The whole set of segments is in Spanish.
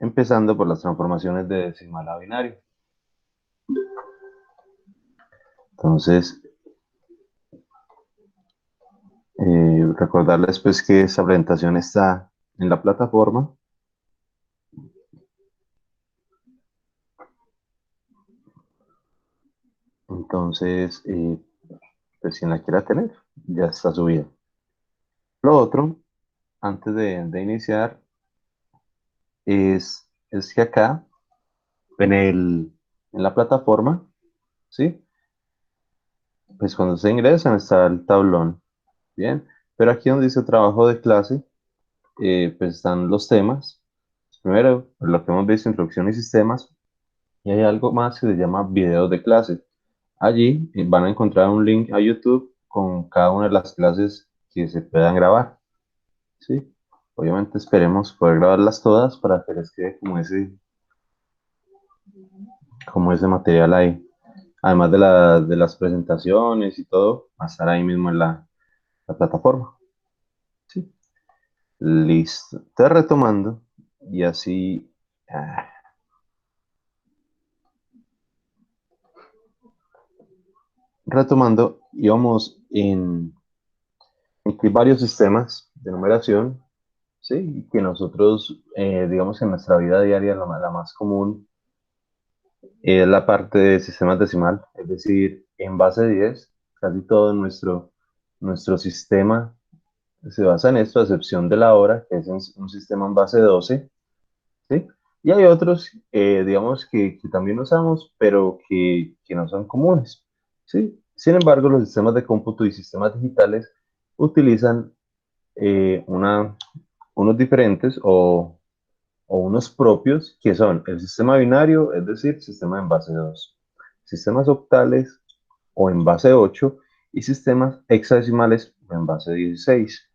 empezando por las transformaciones de decimal a binario. Entonces, recordarles pues que esta presentación está en la plataforma. Entonces, pues quien la quiera tener, ya está subida. Lo otro, antes de iniciar, es que acá, en la plataforma, ¿sí? Pues cuando se ingresan está el tablón, ¿bien? Pero aquí donde dice trabajo de clase, pues están los temas. Primero, lo que hemos visto, introducción y sistemas, y hay algo más que se llama videos de clase. Allí van a encontrar un link a YouTube con cada una de las clases que se puedan grabar, ¿sí? Obviamente esperemos poder grabarlas todas para que les quede como ese material ahí. Además de las presentaciones y todo, va a estar ahí mismo en la plataforma, ¿sí? Listo. Te retomando y así, ah, retomando, íbamos en incluir varios sistemas de numeración, ¿sí? Y que nosotros, digamos, en nuestra vida diaria, la más común es la parte de sistemas decimal, es decir, en base 10 casi todo nuestro sistema se basa en esto, a excepción de la hora, que es un sistema en base 12, ¿sí? Y hay otros, digamos, que también usamos, pero que no son comunes, ¿sí? Sin embargo, los sistemas de cómputo y sistemas digitales utilizan una unos diferentes o unos propios que son el sistema binario, es decir, sistema en base 2, sistemas octales o en base 8 y sistemas hexadecimales o en base 16.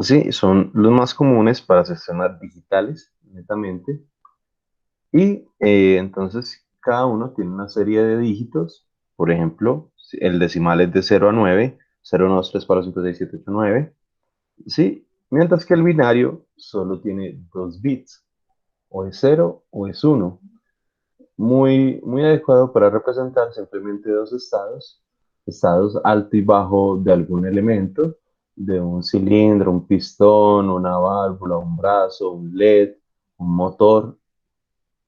Sí, son los más comunes para sistemas digitales, netamente. Y entonces cada uno tiene una serie de dígitos. Por ejemplo, si el decimal es de 0 a 9, 0, 1, 2, 3, 4, 5, 6, 7, 8, 9. ¿Sí? Mientras que el binario solo tiene 2 bits, o es cero o es uno. Muy adecuado para representar simplemente dos estados, estados alto y bajo de algún elemento, de un cilindro, un pistón, una válvula, un brazo, un LED, un motor,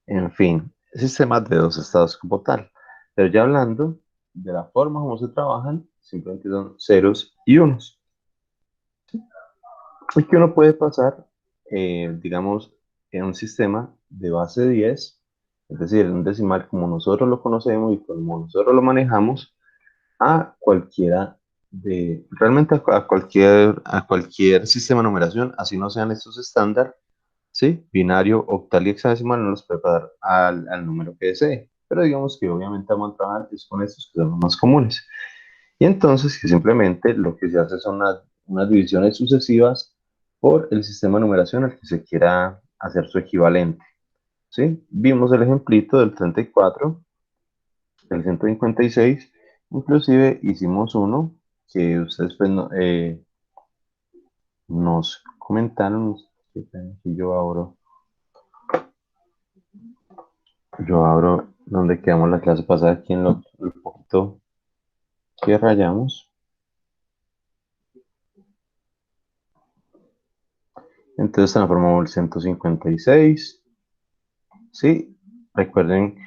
en fin, sistemas de dos estados como tal. Pero ya hablando de la forma como se trabajan, simplemente son ceros y unos. Y que uno puede pasar, digamos, en un sistema de base 10, es decir, en un decimal como nosotros lo conocemos y como nosotros lo manejamos, a cualquiera realmente a cualquier sistema de numeración, así no sean estos estándar, ¿sí? Binario, octal y hexadecimal no los puede pasar al número que desee. Pero digamos que obviamente vamos a trabajar es con estos que son los más comunes. Y entonces, que simplemente lo que se hace son unas divisiones sucesivas por el sistema de numeración al que se quiera hacer su equivalente, ¿sí? Vimos el ejemplito del 34, del 156, inclusive hicimos uno que ustedes pues, nos comentaron, que yo abro donde quedamos la clase pasada, aquí en lo poquito que rayamos. Entonces transformamos el 156. Sí, recuerden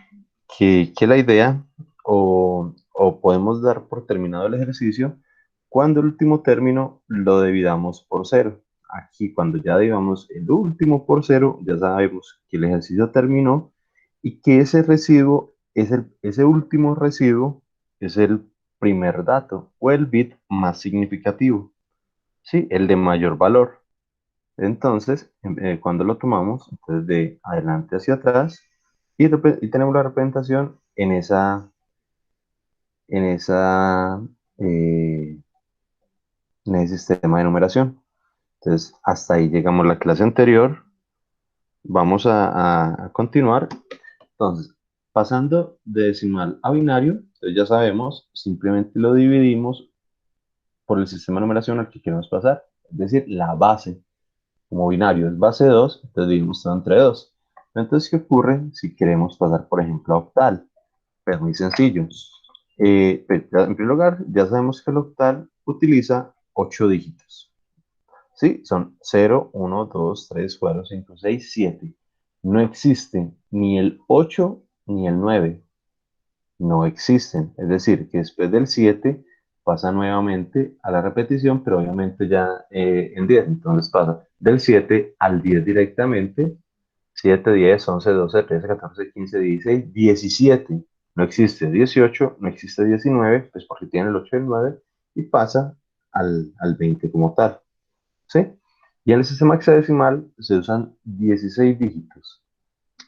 que la idea o podemos dar por terminado el ejercicio cuando el último término lo dividamos por cero. Aquí cuando ya dividamos el último por cero, ya sabemos que el ejercicio terminó y que ese residuo ese último residuo es el primer dato o el bit más significativo, ¿sí? El de mayor valor. Entonces, cuando lo tomamos, entonces de adelante hacia atrás, y tenemos la representación en esa, eh, en ese sistema de numeración. Entonces, hasta ahí llegamos a la clase anterior. Vamos a continuar. Entonces, pasando de decimal a binario, entonces ya sabemos, simplemente lo dividimos por el sistema de numeración al que queremos pasar, es decir, la base. Como binario es base 2, entonces dividimos todo entre 2. Entonces, ¿qué ocurre si queremos pasar, por ejemplo, a octal? Pues muy sencillo. Pues, en primer lugar, ya sabemos que el octal utiliza 8 dígitos. ¿Sí? Son 0, 1, 2, 3, 4, 5, 6, 7. No existe ni el 8 ni el 9. No existen. Es decir, que después del 7 pasa nuevamente a la repetición, pero obviamente ya en 10. Entonces pasa del 7 al 10 directamente. 7, 10, 11, 12, 13, 14, 15, 16, 17. No existe 18, no existe 19, pues porque tiene el 8 y el 9, y pasa al 20 como tal. ¿Sí? Y en el sistema hexadecimal se usan 16 dígitos,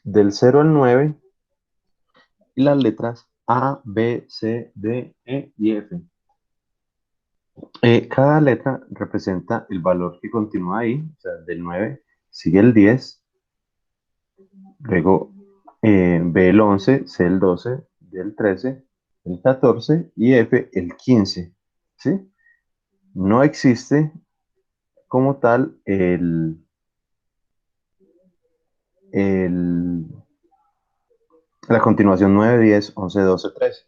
del 0 al 9, y las letras A, B, C, D, E y F. Cada letra representa el valor que continúa ahí, o sea, del 9 sigue el 10, luego B el 11, C el 12, D el 13, el 14 y F el 15. ¿Sí? No existe como tal el, la continuación 9, 10, 11, 12, 13.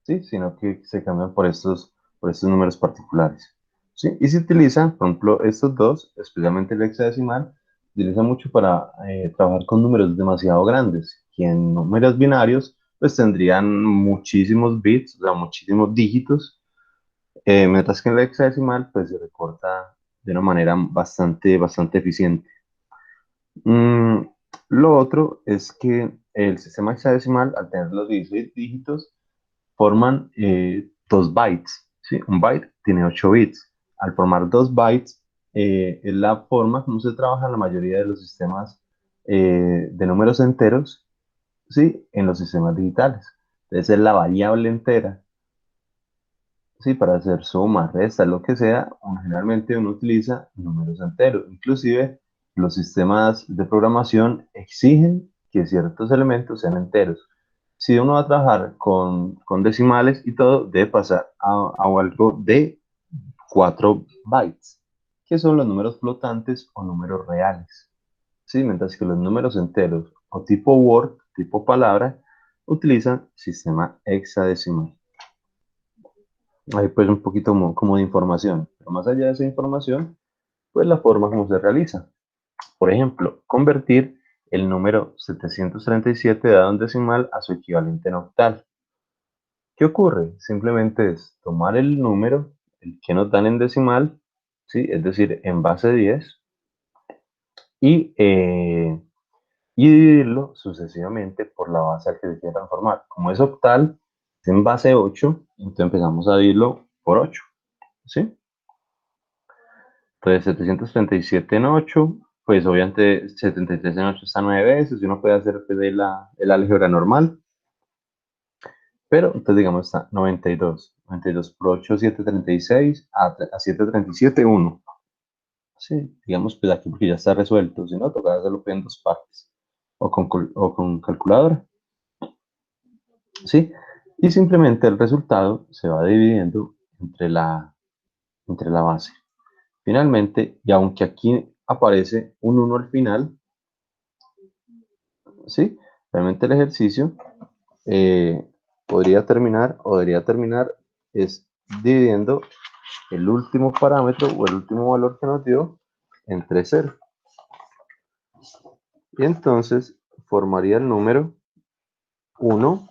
¿Sí? Sino que se cambian por estos números particulares. ¿Sí? Y se utilizan, por ejemplo, estos dos, especialmente el hexadecimal, se utiliza mucho para trabajar con números demasiado grandes, que en números binarios pues tendrían muchísimos bits, o sea, muchísimos dígitos, mientras que en el hexadecimal pues se recorta de una manera bastante eficiente. Mm, lo otro es que el sistema hexadecimal, al tener los 16 dígitos, forman 2 bytes. ¿Sí? Un byte tiene 8 bits. Al formar 2 bytes, es la forma como se trabaja en la mayoría de los sistemas de números enteros, ¿sí? En los sistemas digitales. Entonces es la variable entera. ¿Sí? Para hacer suma, resta, lo que sea, generalmente uno utiliza números enteros. Inclusive los sistemas de programación exigen que ciertos elementos sean enteros. Si uno va a trabajar con decimales y todo, debe pasar a algo de 4 bytes, que son los números flotantes o números reales. ¿Sí? Mientras que los números enteros o tipo Word, tipo palabra, utilizan sistema hexadecimal. Ahí pues un poquito como de información. Pero más allá de esa información, pues la forma como se realiza. Por ejemplo, convertir el número 737 dado en decimal a su equivalente en octal. ¿Qué ocurre? Simplemente es tomar el número, el que nos dan en decimal, ¿sí? Es decir, en base 10, y, y dividirlo sucesivamente por la base al que se quiera transformar. Como es octal, es en base 8, entonces empezamos a dividirlo por 8. ¿Sí? Entonces 737 en 8, pues obviamente 73 en 8 está 9 veces, y uno puede hacer pues, el álgebra normal, pero entonces digamos está 92, 92 por 8, 736, a 737, 1. Sí, digamos pues aquí porque ya está resuelto, si no, toca hacerlo pues, en dos partes, o con calculadora, ¿sí? Y simplemente el resultado se va dividiendo entre la base. Finalmente, y aunque aquí aparece un 1 al final, ¿sí? Realmente el ejercicio eh, podría terminar o debería terminar es dividiendo el último parámetro o el último valor que nos dio entre 0. Y entonces formaría el número 1,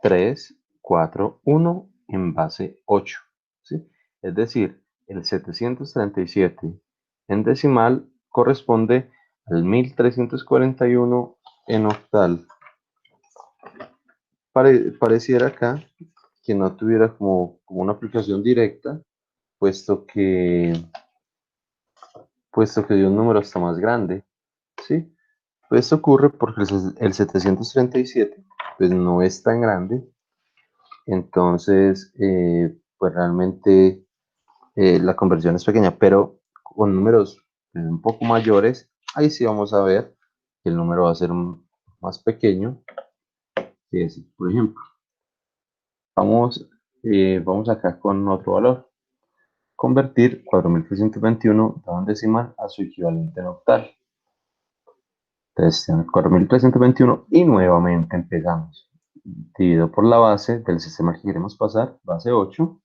3, 4, 1 en base 8. ¿Sí? Es decir, el 737 en decimal corresponde al 1341 en octal. Pareciera acá que no tuviera como una aplicación directa, puesto que, puesto que dio un número hasta más grande, ¿sí? Pues esto ocurre porque el 737 pues no es tan grande, entonces pues realmente la conversión es pequeña, pero con números un poco mayores, ahí sí vamos a ver que el número va a ser más pequeño, que es, por ejemplo, vamos, vamos acá con otro valor. Convertir 4321 dado en decimal a su equivalente en octal. Entonces, 4.321 y nuevamente empezamos. Dividido por la base del sistema que queremos pasar, base 8.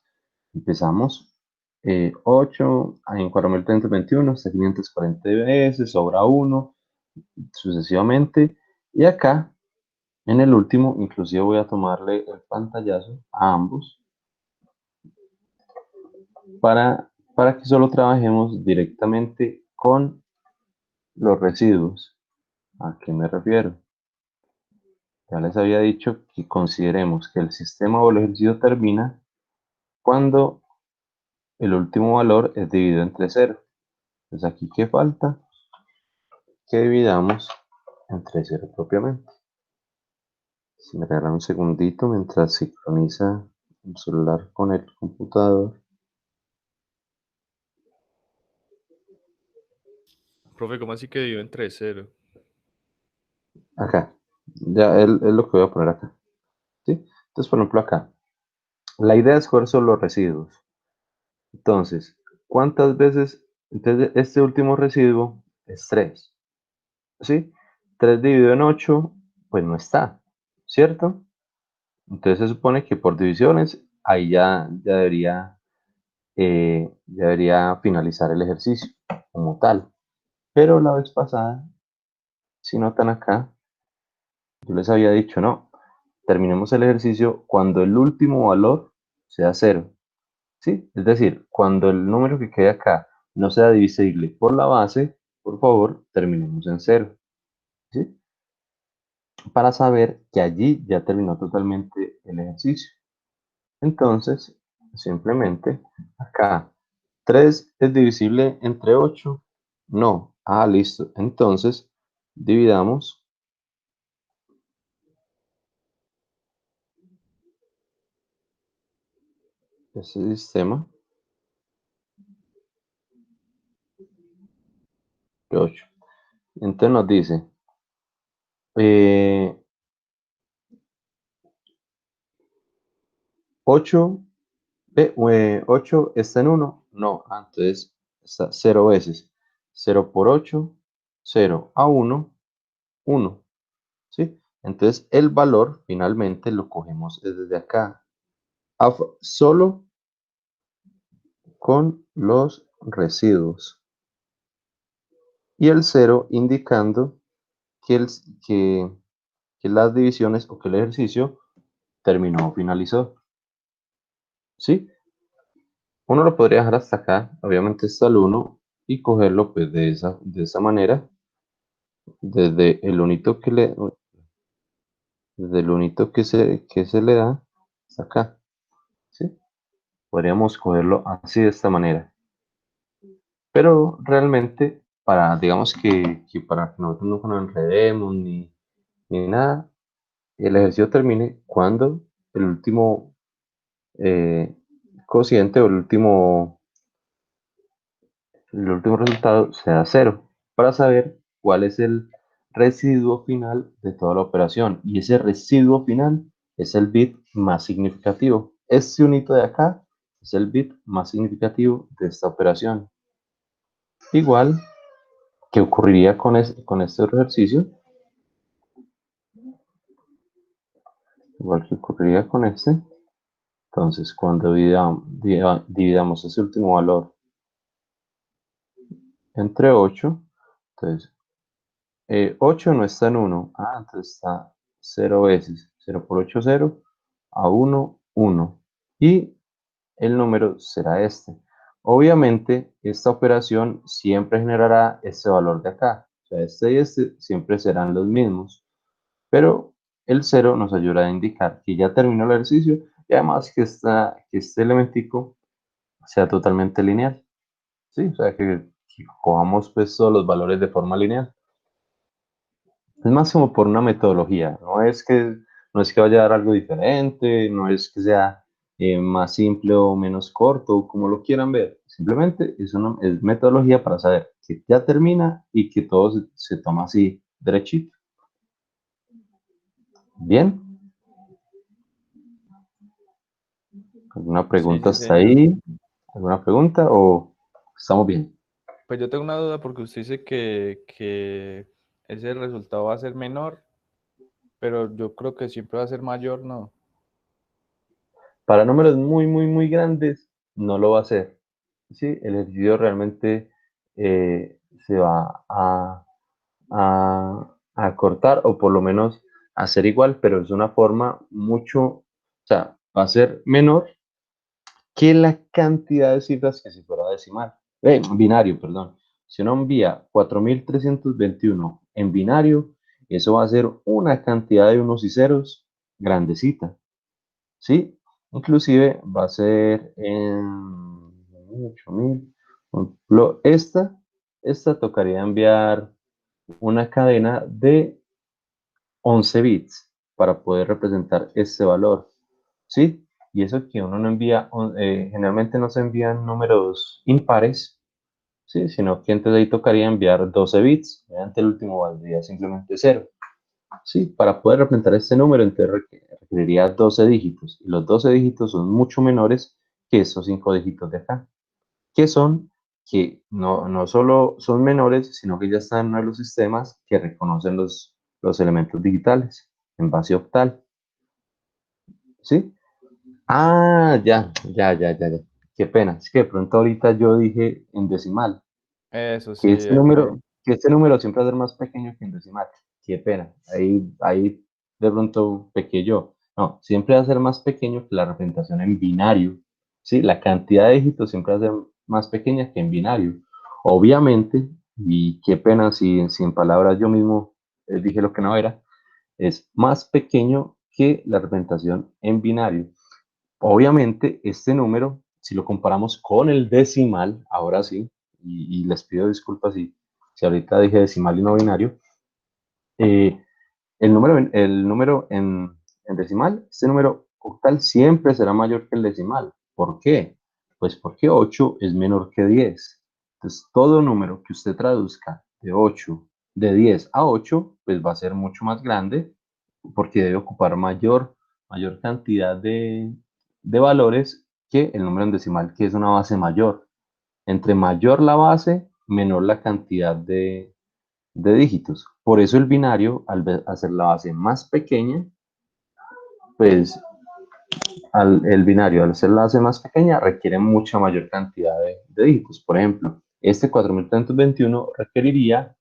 Empezamos 8 en 4.321 hasta 540 veces, sobra 1, sucesivamente. Y acá, en el último, inclusive voy a tomarle el pantallazo a ambos para que solo trabajemos directamente con los residuos. ¿A qué me refiero? Ya les había dicho que consideremos que el sistema o el ejercicio termina cuando el último valor es dividido entre 0. Entonces aquí, ¿qué falta? Que dividamos entre 0 propiamente. Si me regalan un segundito mientras sincroniza el celular con el computador. Profe, ¿cómo así que dividió entre cero? Acá, ya es lo que voy a poner acá. ¿Sí? Entonces, por ejemplo, acá, la idea es coger solo los residuos. Entonces, ¿cuántas veces? Entonces, este último residuo es 3. ¿Sí? 3 dividido en 8 pues no está, ¿cierto? Entonces se supone que por divisiones, ahí ya debería finalizar el ejercicio como tal. Pero la vez pasada, si notan acá, yo les había dicho, no, terminemos el ejercicio cuando el último valor sea 0. ¿Sí? Es decir, cuando el número que quede acá no sea divisible por la base, por favor, terminemos en 0. ¿Sí? Para saber que allí ya terminó totalmente el ejercicio. Entonces, simplemente acá, 3 es divisible entre 8. No. Ah, listo. Entonces, dividamos ese sistema de 8. Entonces nos dice, eh, 8, 8 está en 1. No, entonces está 0 veces. 0 por 8, 0 a 1, 1. ¿Sí? Entonces el valor finalmente lo cogemos desde acá. Solo con los residuos. Y el 0 indicando que, que, que las divisiones o que el ejercicio terminó o finalizó. ¿Sí? Uno lo podría dejar hasta acá, obviamente está el 1, y cogerlo pues de esa manera, desde el unito desde el unito que se le da hasta acá. ¿Sí? Podríamos cogerlo así de esta manera. Pero realmente, digamos que para que nosotros no nos enredemos ni nada, el ejercicio termine cuando el último eh, cociente o el último resultado sea 0, para saber cuál es el residuo final de toda la operación. Y ese residuo final es el bit más significativo. Este unito de acá es el bit más significativo de esta operación. Igual que ocurriría con este otro ejercicio, igual que ocurriría con este. Entonces, cuando dividamos ese último valor entre 8, entonces 8 no está en 1. Entonces está 0 veces. 0 por 8, 0. A 1, 1. Y el número será este. Obviamente, esta operación siempre generará este valor de acá. O sea, este y este siempre serán los mismos. Pero el 0 nos ayuda a indicar que ya terminó el ejercicio y además que este elementico sea totalmente lineal. Sí, o sea, que cojamos pues todos los valores de forma lineal. Es más como por una metodología, no es que vaya a dar algo diferente, no es que sea más simple o menos corto, como lo quieran ver. Simplemente es metodología para saber que ya termina y que todo se toma así derechito. Bien, ¿alguna Sí, pregunta sí, hasta señor. ahí? ¿Alguna pregunta o estamos bien? Pues yo tengo una duda porque usted dice que ese resultado va a ser menor, pero yo creo que siempre va a ser mayor, ¿no? Para números muy, muy, muy grandes, no lo va a hacer. ¿Sí? El ejercicio realmente se va a cortar o por lo menos a ser igual, pero es una forma mucho, o sea, va a ser menor que la cantidad de cifras que si fuera decimal, binario, perdón. Si uno envía 4321 en binario, eso va a ser una cantidad de unos y ceros grandecita, ¿sí? Inclusive va a ser en 8000. Por ejemplo, esta tocaría enviar una cadena de 11 bits para poder representar este valor, ¿sí? Y eso que uno no envía, generalmente no se envían números impares, ¿sí? Sino que entonces ahí tocaría enviar 12 bits, mediante el último valdría simplemente cero, ¿sí? Para poder representar este número, entonces requeriría 12 dígitos, y los 12 dígitos son mucho menores que esos 5 dígitos de acá, que son que no solo son menores, sino que ya están en uno de los sistemas que reconocen los elementos digitales en base octal, ¿sí? Ah, ya. Qué pena. Es que de pronto ahorita yo dije en decimal, Eso que sí, este número siempre va a ser más pequeño que en decimal. Qué pena. Ahí de pronto pequé yo. No, siempre va a ser más pequeño que la representación en binario. Sí, la cantidad de dígitos siempre va a ser más pequeña que en binario. Obviamente, y qué pena si en palabras yo mismo dije lo que no era, es más pequeño que la representación en binario. Obviamente, este número, si lo comparamos con el decimal, ahora sí, y les pido disculpas si ahorita dije decimal y no binario, eh, el número en decimal, este número octal siempre será mayor que el decimal. ¿Por qué? Pues porque 8 es menor que 10. Entonces, todo número que usted traduzca de 10 a 8, pues va a ser mucho más grande porque debe ocupar mayor cantidad de valores que el número en decimal, que es una base mayor. Entre mayor la base, menor la cantidad de dígitos. Por eso el binario, hacer la base más pequeña, pues el binario, al hacer la base más pequeña, requiere mucha mayor cantidad de dígitos. Por ejemplo, este 4321 requeriría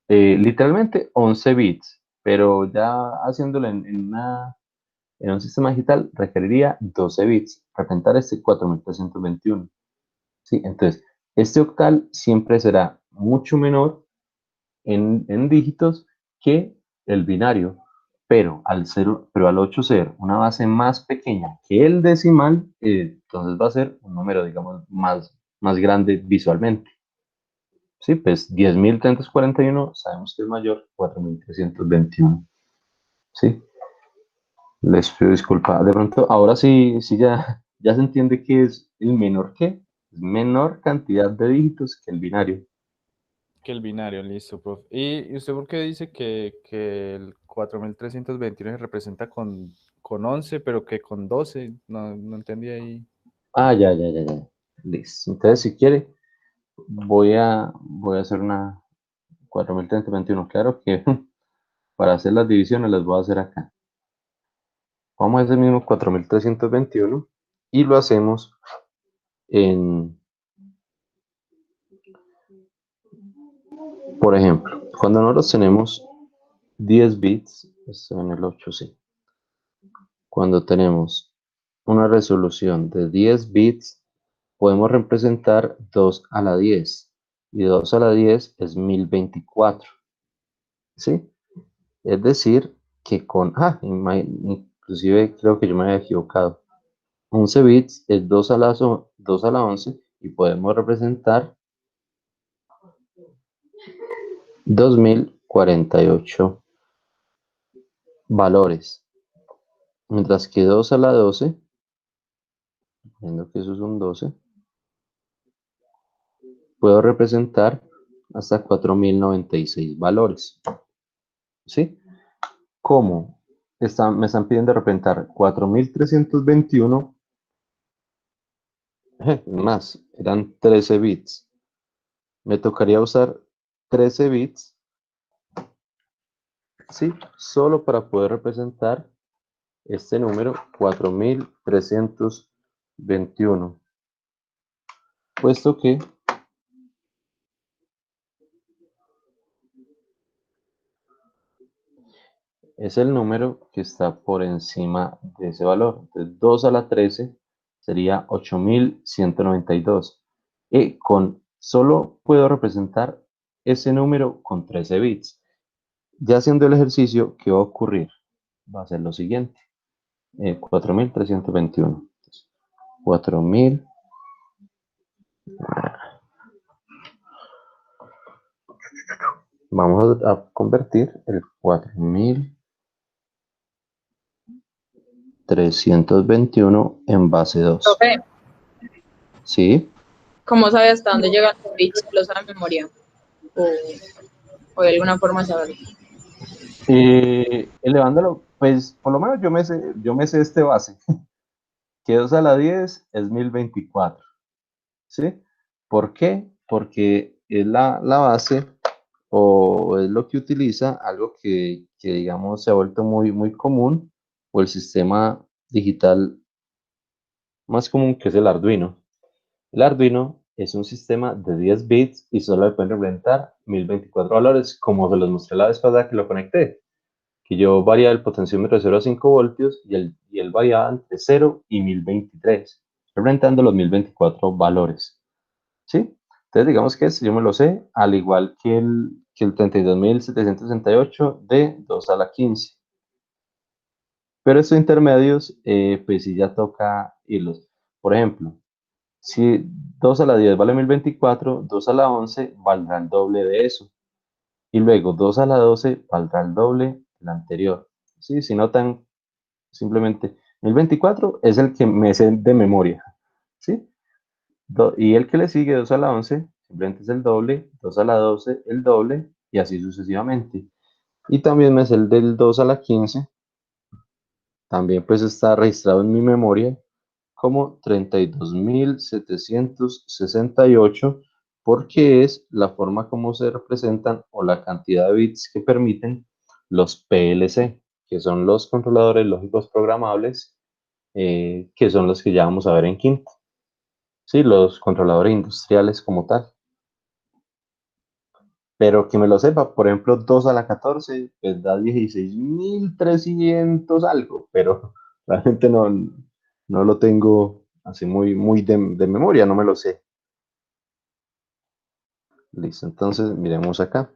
literalmente 11 bits, pero ya haciéndolo en un sistema digital requeriría 12 bits, representar este 4321. ¿Sí? Entonces, este octal siempre será mucho menor en dígitos que el binario, pero al 8 ser una base más pequeña que el decimal, entonces va a ser un número, digamos, más grande visualmente. Sí, pues 10.341 sabemos que es mayor que 4.321. Sí, les pido disculpa. De pronto, ahora sí ya se entiende que es el menor que, es menor cantidad de dígitos que el binario. que el binario, listo, profe. ¿Y usted por qué dice que el 4321 se representa con 11, pero que con 12? No, no entendí ahí. Ah, ya. Listo. Entonces, si quiere, voy a hacer una 4.321. Claro que para hacer las divisiones las voy a hacer acá. Vamos a hacer el mismo 4.321 y lo hacemos en, por ejemplo, cuando nosotros tenemos 10 bits, esto en el 8 sí. Cuando tenemos una resolución de 10 bits, podemos representar 2 a la 10. Y 2 a la 10 es 1024. ¿Sí? Es decir, que inclusive creo que yo me había equivocado. 11 bits es 2 a la 11 y podemos representar 2048 valores. Mientras que 2 a la 12, viendo que eso es un 12, puedo representar hasta 4096 valores. ¿Sí? ¿Cómo? Me están pidiendo representar 4321 más, eran 13 bits. Me tocaría usar 13 bits Sí, solo para poder representar este número 4321, puesto que es el número que está por encima de ese valor. Entonces, 2 a la 13 sería 8192. Y solo puedo representar ese número con 13 bits. Ya haciendo el ejercicio, ¿qué va a ocurrir? Va a ser lo siguiente. 4321. 4000. Vamos a convertir el 4321 en base 2. Profe, ¿Sí? ¿cómo sabe hasta dónde llegan los bits? ¿Lo sabe en memoria? ¿O hay alguna forma de saberlo? Elevándolo, pues por lo menos yo me sé este base, que 2 a la 10 es 1024, ¿sí? ¿Por qué? Porque es la base o es lo que utiliza algo que digamos se ha vuelto muy común, o el sistema digital más común, que es el Arduino. El Arduino es un sistema de 10 bits y solo le pueden representar 1024 valores, como se los mostré la vez pasada que lo conecté, que yo variaba el potenciómetro de 0 a 5 voltios y él variaba entre 0 y 1023, representando los 1024 valores. ¿Sí? Entonces, digamos que yo me lo sé, al igual que el 32.768 de 2 a la 15. Pero estos intermedios, pues sí ya toca irlos. Por ejemplo, si 2 a la 10 vale 1024, 2 a la 11 valdrá el doble de eso. Y luego 2 a la 12 valdrá el doble del anterior. ¿Sí? Si notan, simplemente 1024 es el que me sé de memoria. ¿Sí? Y el que le sigue 2 a la 11 simplemente es el doble, 2 a la 12 el doble y así sucesivamente. Y también me sé el del 2 a la 15, también pues está registrado en mi memoria como 32.768, porque es la forma como se representan o la cantidad de bits que permiten los PLC, que son los controladores lógicos programables, que son los que ya vamos a ver en quinto. Sí, los controladores industriales como tal. Pero que me lo sepa, por ejemplo, 2 a la 14 pues da 16.300 algo, pero realmente no lo tengo así muy de memoria, no me lo sé. Listo, entonces miremos acá.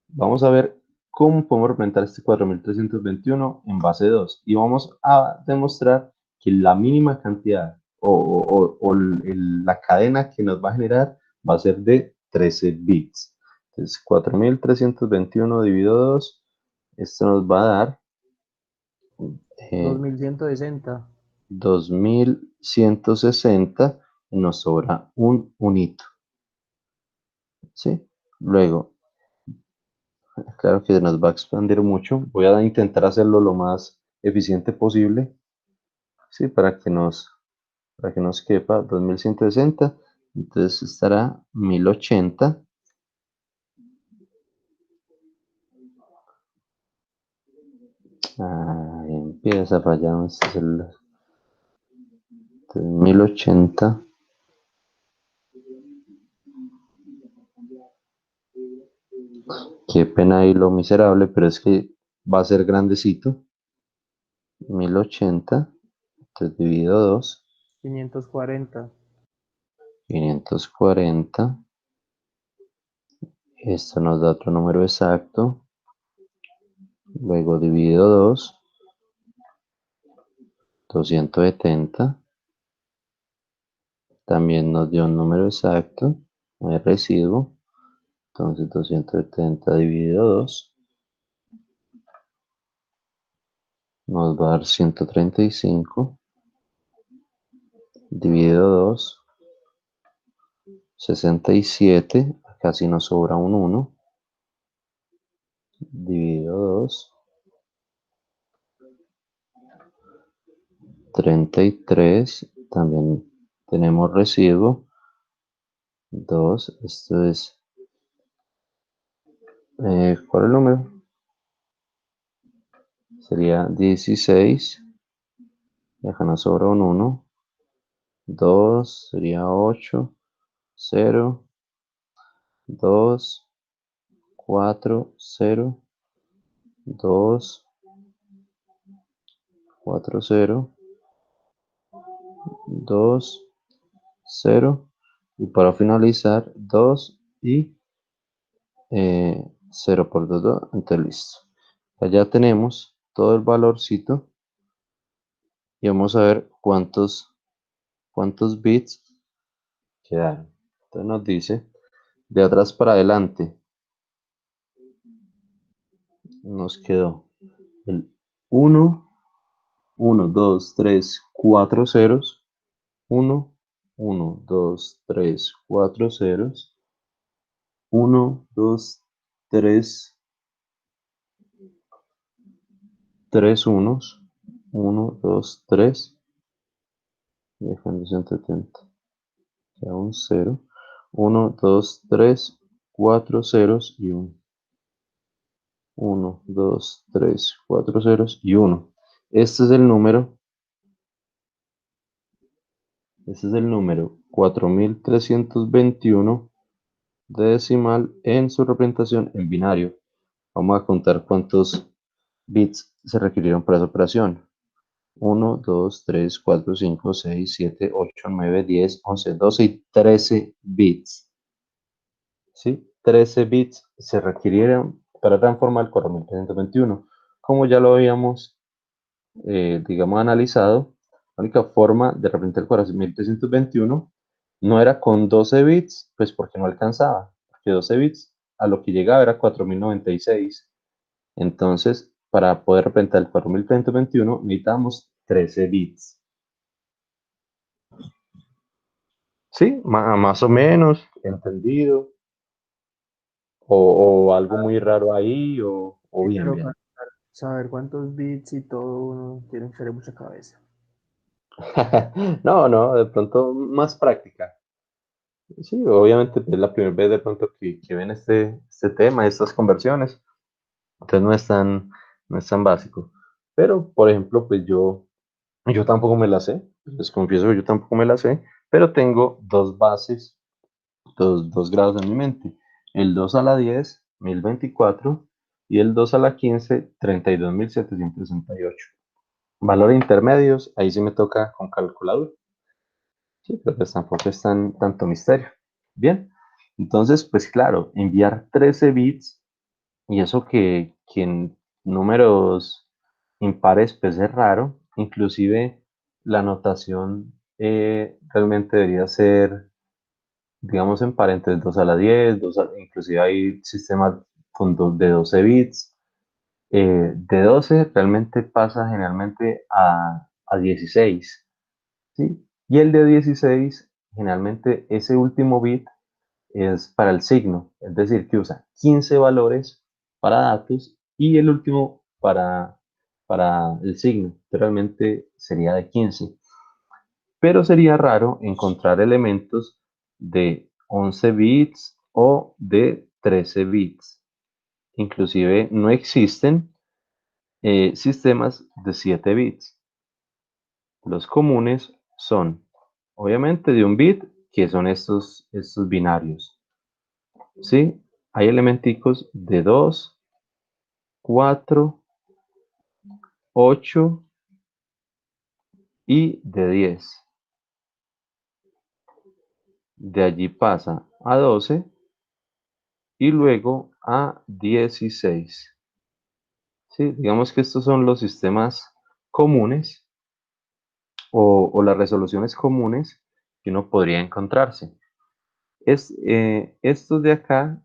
Vamos a ver cómo podemos representar este 4321 en base 2 y vamos a demostrar que la mínima cantidad la cadena que nos va a generar va a ser de 13 bits. Entonces 4321 dividido 2, esto nos va a dar 2160. 2160 y nos sobra un unito. ¿Sí? Luego, claro que nos va a expandir mucho. Voy a intentar hacerlo lo más eficiente posible, ¿sí? Para que nos quepa 2160. Entonces estará 1080. Ahí empieza a fallar este celular. Entonces, 1080. Qué pena ahí lo miserable, pero es que va a ser grandecito. 1080. Entonces dividido 2. 540. 540. Esto nos da otro número exacto. Luego dividido 2. 270. También nos dio un número exacto. No hay residuo. Entonces 270 dividido 2 nos va a dar 135. Dividido 2. 67. Casi nos sobra un 1. Dividido 2. 33. También tenemos residuo. 2. Esto es... ¿cuál es el número? sería 16, y acá nos sobra un 1, 2 sería 8, 0, 2, 4, 0, 2, 4, 0, 2, 0, y para finalizar 2 y 0 por 2, 2, entonces listo. Allá tenemos todo el valorcito y vamos a ver cuántos bits quedaron. Entonces nos dice, de atrás para adelante, nos quedó el 1, 1, 2, 3, 4 ceros, 1, 1, 2, 3, 4 ceros, 1, 2, 3, 3 unos, 1, 2, 3, dejando 170, queda un 0, 1, 2, 3, 4 ceros y 1. 1, 2, 3, 4 ceros y 1. Este es el número, este es el número 4321 de decimal en su representación en binario. Vamos a contar cuántos bits se requirieron para esa operación. 1, 2, 3, 4, 5, 6, 7, 8, 9, 10, 11, 12 y 13 bits. ¿Sí? 13 bits se requirieron para transformar el 4321. Como ya lo habíamos, digamos, analizado, la única forma de representar el 4321 no era con 12 bits, pues porque no alcanzaba, porque 12 bits a lo que llegaba era 4096. Entonces, para poder representar el 4321 necesitamos 13 bits. Sí, más o menos, entendido. O algo muy raro ahí, o Sí, bien, pero bien. para saber cuántos bits y todo uno tiene que tener mucha cabeza. No, no, de pronto más práctica. Sí, obviamente es la primera vez de pronto que ven este tema, estas conversiones. Entonces no es tan básico. Pero, por ejemplo, pues yo tampoco me la sé. Les confieso que yo tampoco me la sé. Pero tengo dos bases, dos grados en mi mente. El 2 a la 10, 1024. Y el 2 a la 15, 32.768. Valores intermedios, ahí sí me toca con calculadora. Sí, pero pues tampoco es tanto misterio. Bien, entonces, pues claro, enviar 13 bits y eso que en números impares pues es raro. Inclusive la notación realmente debería ser, digamos, en par entre 2 a la 10, inclusive hay sistemas de 12 bits. De 12 realmente pasa generalmente a 16. ¿Sí? Y el de 16, generalmente ese último bit es para el signo, es decir, que usa 15 valores para datos y el último para el signo. Realmente sería de 15. Pero sería raro encontrar elementos de 11 bits o de 13 bits. Inclusive no existen sistemas de 7 bits. Los comunes son, obviamente, de un bit, que son estos binarios. ¿Sí? Hay elementicos de 2, 4, 8 y de 10. De allí pasa a 12 y luego a 16. ¿Sí? Digamos que estos son los sistemas comunes o las resoluciones comunes que uno podría encontrarse. Estos de acá,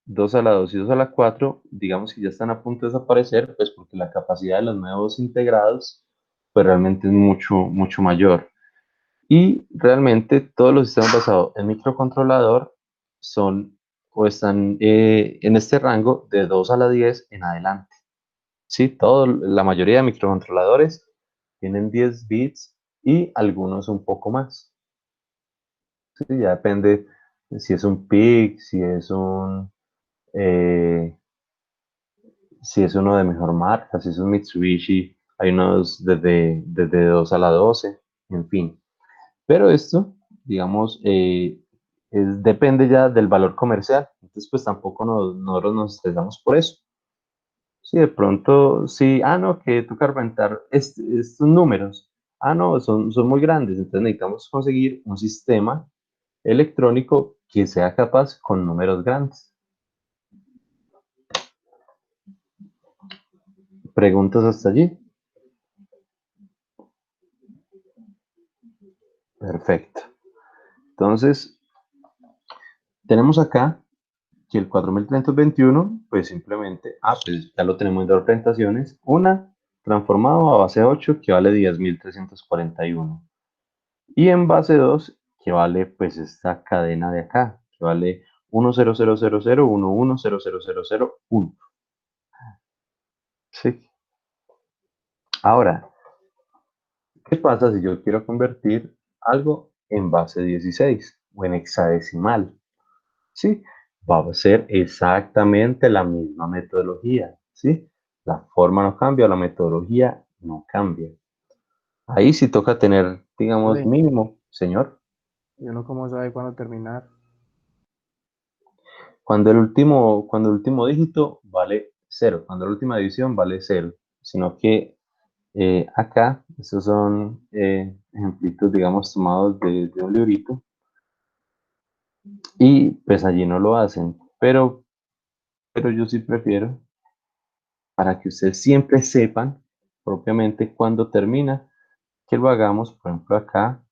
2 a la 2 y 2 a la 4, digamos que ya están a punto de desaparecer, pues porque la capacidad de los nuevos integrados pues realmente es mucho, mucho mayor. Y realmente todos los sistemas basados en microcontrolador son o están en este rango de 2 a la 10 en adelante. Sí, la mayoría de microcontroladores tienen 10 bits y algunos un poco más. Sí, ya depende si es un PIC, eh, si es uno de mejor marca, si es un Mitsubishi, hay unos desde 2 a la 12, en fin. Pero esto, digamos, depende ya del valor comercial. Entonces, pues tampoco nosotros nos estresamos por eso. Si de pronto, sí, no, que toca inventar estos números. No, son muy grandes. Entonces necesitamos conseguir un sistema electrónico que sea capaz con números grandes. ¿Preguntas hasta allí? Perfecto. Entonces, tenemos acá que el 4321, pues simplemente, pues ya lo tenemos en dos representaciones. Una, transformado a base 8, que vale 10.341. Y en base 2, que vale pues esta cadena de acá, que vale 1000011000001. Sí. Ahora, ¿qué pasa si yo quiero convertir algo en base 16 o en hexadecimal? Sí, va a ser exactamente la misma metodología, ¿sí? La forma no cambia, la metodología no cambia. Ahí sí toca tener, digamos, Profe, mínimo, señor. ¿y uno cómo sabe cuándo terminar? Cuando el último dígito vale 0, cuando la última división vale 0, sino que acá, estos son ejemplitos, digamos, tomados de un librito, y pues allí no lo hacen, pero yo sí prefiero, para que ustedes siempre sepan propiamente cuándo termina, que lo hagamos, por ejemplo, acá,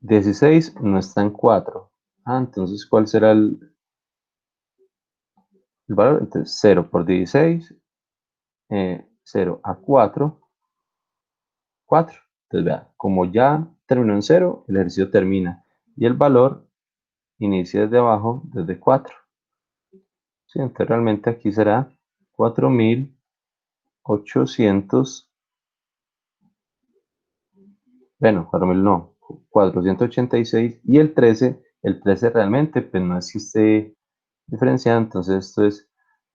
16 no está en 4. Entonces, ¿cuál será el valor? Entonces, 0 por 16, 0 a 4, 4. Entonces, vea, como ya terminó en 0, el ejercicio termina. Y el valor inicia desde abajo, desde 4. ¿Sí? Entonces, realmente aquí será 4.800. Bueno, 4.000 no, 486. Y el 13 realmente, pues no es que esté diferenciado. Entonces, esto es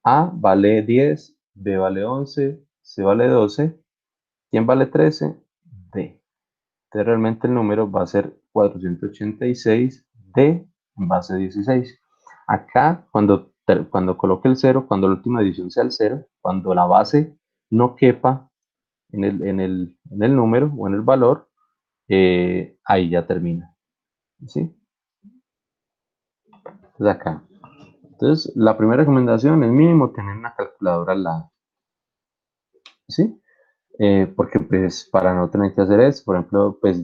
A vale 10, B vale 11, C vale 12. ¿Quién vale 13? D. Entonces realmente el número va a ser 486 de base 16. Acá, cuando coloque el 0, cuando la última división sea el 0, cuando la base no quepa en el número o en el valor, ahí ya termina. ¿Sí? Entonces acá. Entonces, la primera recomendación es mínimo tener una calculadora al lado. ¿Sí? Porque pues para no tener que hacer eso, por ejemplo, pues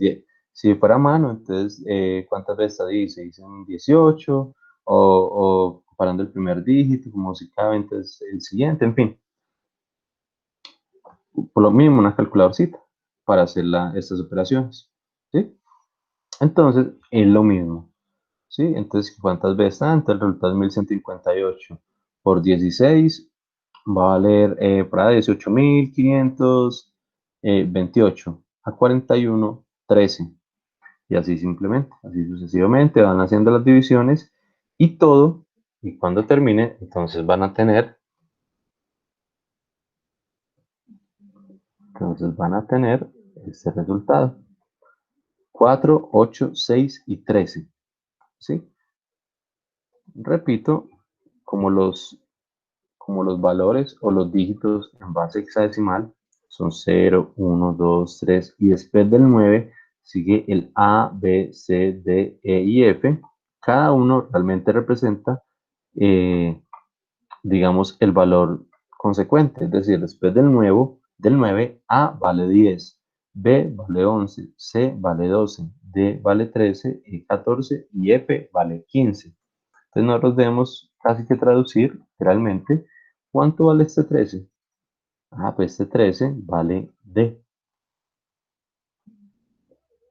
si fuera a mano, entonces ¿cuántas veces se dicen 18 o comparando el primer dígito, como si cabe, entonces el siguiente, en fin, por lo mínimo una calculadorcita para hacer estas operaciones, ¿sí? Entonces es lo mismo, ¿sí? Entonces, ¿cuántas veces está? Entonces el resultado es 1158 por 16 va a valer para 18.528 a 41, 13. Y así simplemente, así sucesivamente van haciendo las divisiones y todo. Y cuando termine, entonces van a tener este resultado. 4, 8, 6 y 13. ¿Sí? Repito, como los valores o los dígitos en base hexadecimal son 0, 1, 2, 3 y después del 9 sigue el A, B, C, D, E y F. Cada uno realmente representa, digamos, el valor consecuente, es decir, después del 9 A vale 10, B vale 11, C vale 12, D vale 13, E 14 y F vale 15. Entonces nosotros debemos casi que traducir realmente cuánto vale este 13. Pues este 13 vale D.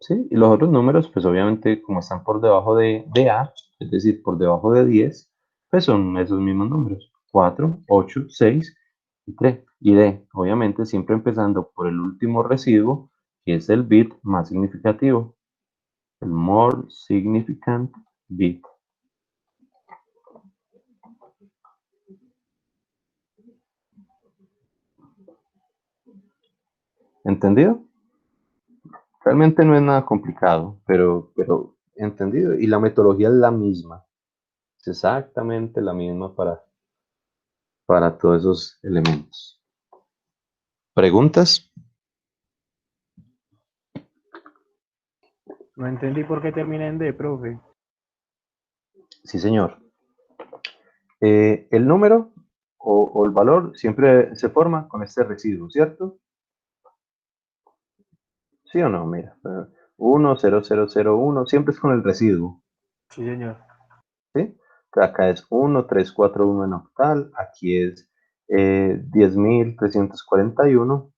¿Sí? Y los otros números, pues obviamente como están por debajo de A, es decir, por debajo de 10, pues son esos mismos números. 4, 8, 6 y 3. Y D, obviamente siempre empezando por el último residuo, que es el bit más significativo. El more significant bit. ¿Entendido? Realmente no es nada complicado, pero entendido. Y la metodología es la misma. Es exactamente la misma para todos esos elementos. ¿Preguntas? No entendí por qué termina en D, profe. Sí, señor. El número o el valor siempre se forma con este residuo, ¿cierto? ¿Sí o no? Mira, 1, 0, 0, 0, 1, siempre es con el residuo, Sí, señor. ¿sí? Acá es 1, 3, 4, 1 en octal, aquí es 10.341,